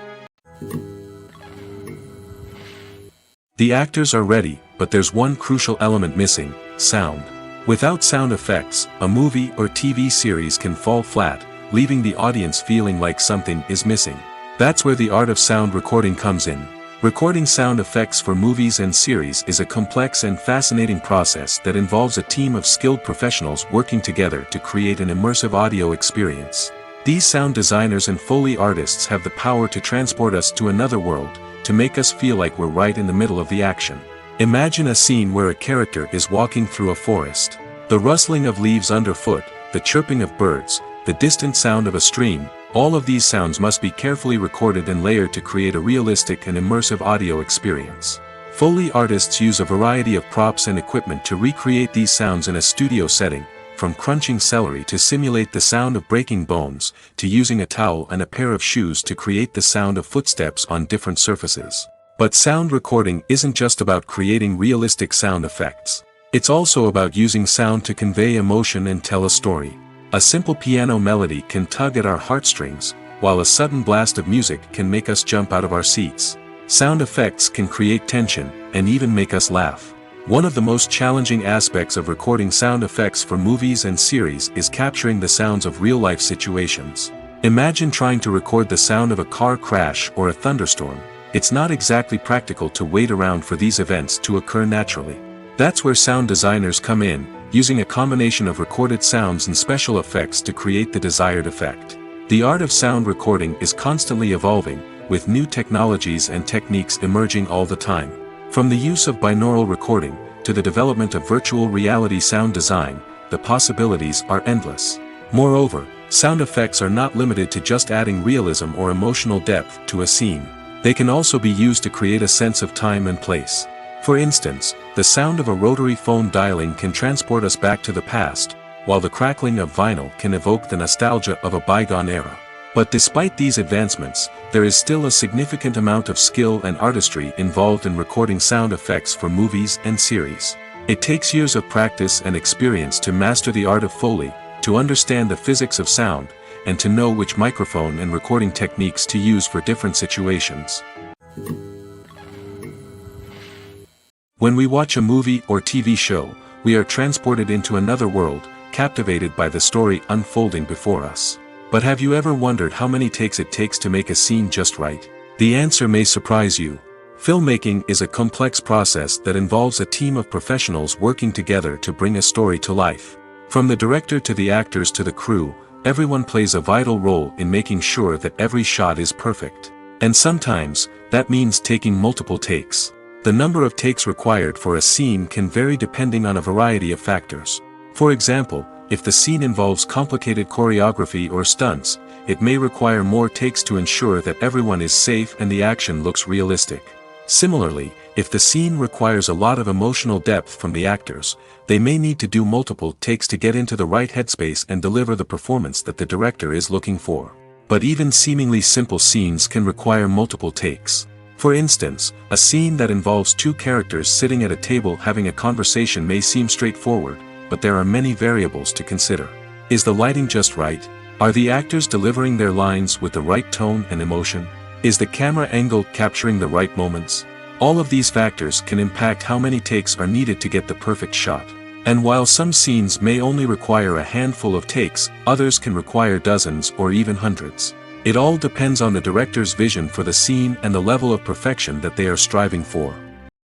The actors are ready, but there's one crucial element missing: sound. Without sound effects, a movie or TV series can fall flat, leaving the audience feeling like something is missing. That's where the art of sound recording comes in. Recording sound effects for movies and series is a complex and fascinating process that involves a team of skilled professionals working together to create an immersive audio experience. These sound designers and Foley artists have the power to transport us to another world, to make us feel like we're right in the middle of the action. Imagine a scene where a character is walking through a forest. The rustling of leaves underfoot, the chirping of birds, the distant sound of a stream, all of these sounds must be carefully recorded and layered to create a realistic and immersive audio experience. Foley artists use a variety of props and equipment to recreate these sounds in a studio setting, from crunching celery to simulate the sound of breaking bones, to using a towel and a pair of shoes to create the sound of footsteps on different surfaces. But sound recording isn't just about creating realistic sound effects. It's also about using sound to convey emotion and tell a story. A simple piano melody can tug at our heartstrings, while a sudden blast of music can make us jump out of our seats. Sound effects can create tension, and even make us laugh. One of the most challenging aspects of recording sound effects for movies and series is capturing the sounds of real-life situations. Imagine trying to record the sound of a car crash or a thunderstorm. It's not exactly practical to wait around for these events to occur naturally. That's where sound designers come in, using a combination of recorded sounds and special effects to create the desired effect. The art of sound recording is constantly evolving, with new technologies and techniques emerging all the time. From the use of binaural recording, to the development of virtual reality sound design, the possibilities are endless. Moreover, sound effects are not limited to just adding realism or emotional depth to a scene. They can also be used to create a sense of time and place. For instance, the sound of a rotary phone dialing can transport us back to the past, while the crackling of vinyl can evoke the nostalgia of a bygone era. But despite these advancements, there is still a significant amount of skill and artistry involved in recording sound effects for movies and series. It takes years of practice and experience to master the art of Foley, to understand the physics of sound, and to know which microphone and recording techniques to use for different situations. When we watch a movie or TV show, we are transported into another world, captivated by the story unfolding before us. But have you ever wondered how many takes it takes to make a scene just right? The answer may surprise you. Filmmaking is a complex process that involves a team of professionals working together to bring a story to life. From the director to the actors to the crew, everyone plays a vital role in making sure that every shot is perfect. And sometimes, that means taking multiple takes. The number of takes required for a scene can vary depending on a variety of factors. For example, if the scene involves complicated choreography or stunts, it may require more takes to ensure that everyone is safe and the action looks realistic. Similarly, if the scene requires a lot of emotional depth from the actors, they may need to do multiple takes to get into the right headspace and deliver the performance that the director is looking for. But even seemingly simple scenes can require multiple takes. For instance, a scene that involves two characters sitting at a table having a conversation may seem straightforward, but there are many variables to consider. Is the lighting just right? Are the actors delivering their lines with the right tone and emotion? Is the camera angle capturing the right moments? All of these factors can impact how many takes are needed to get the perfect shot. And while some scenes may only require a handful of takes, others can require dozens or even hundreds. It all depends on the director's vision for the scene and the level of perfection that they are striving for.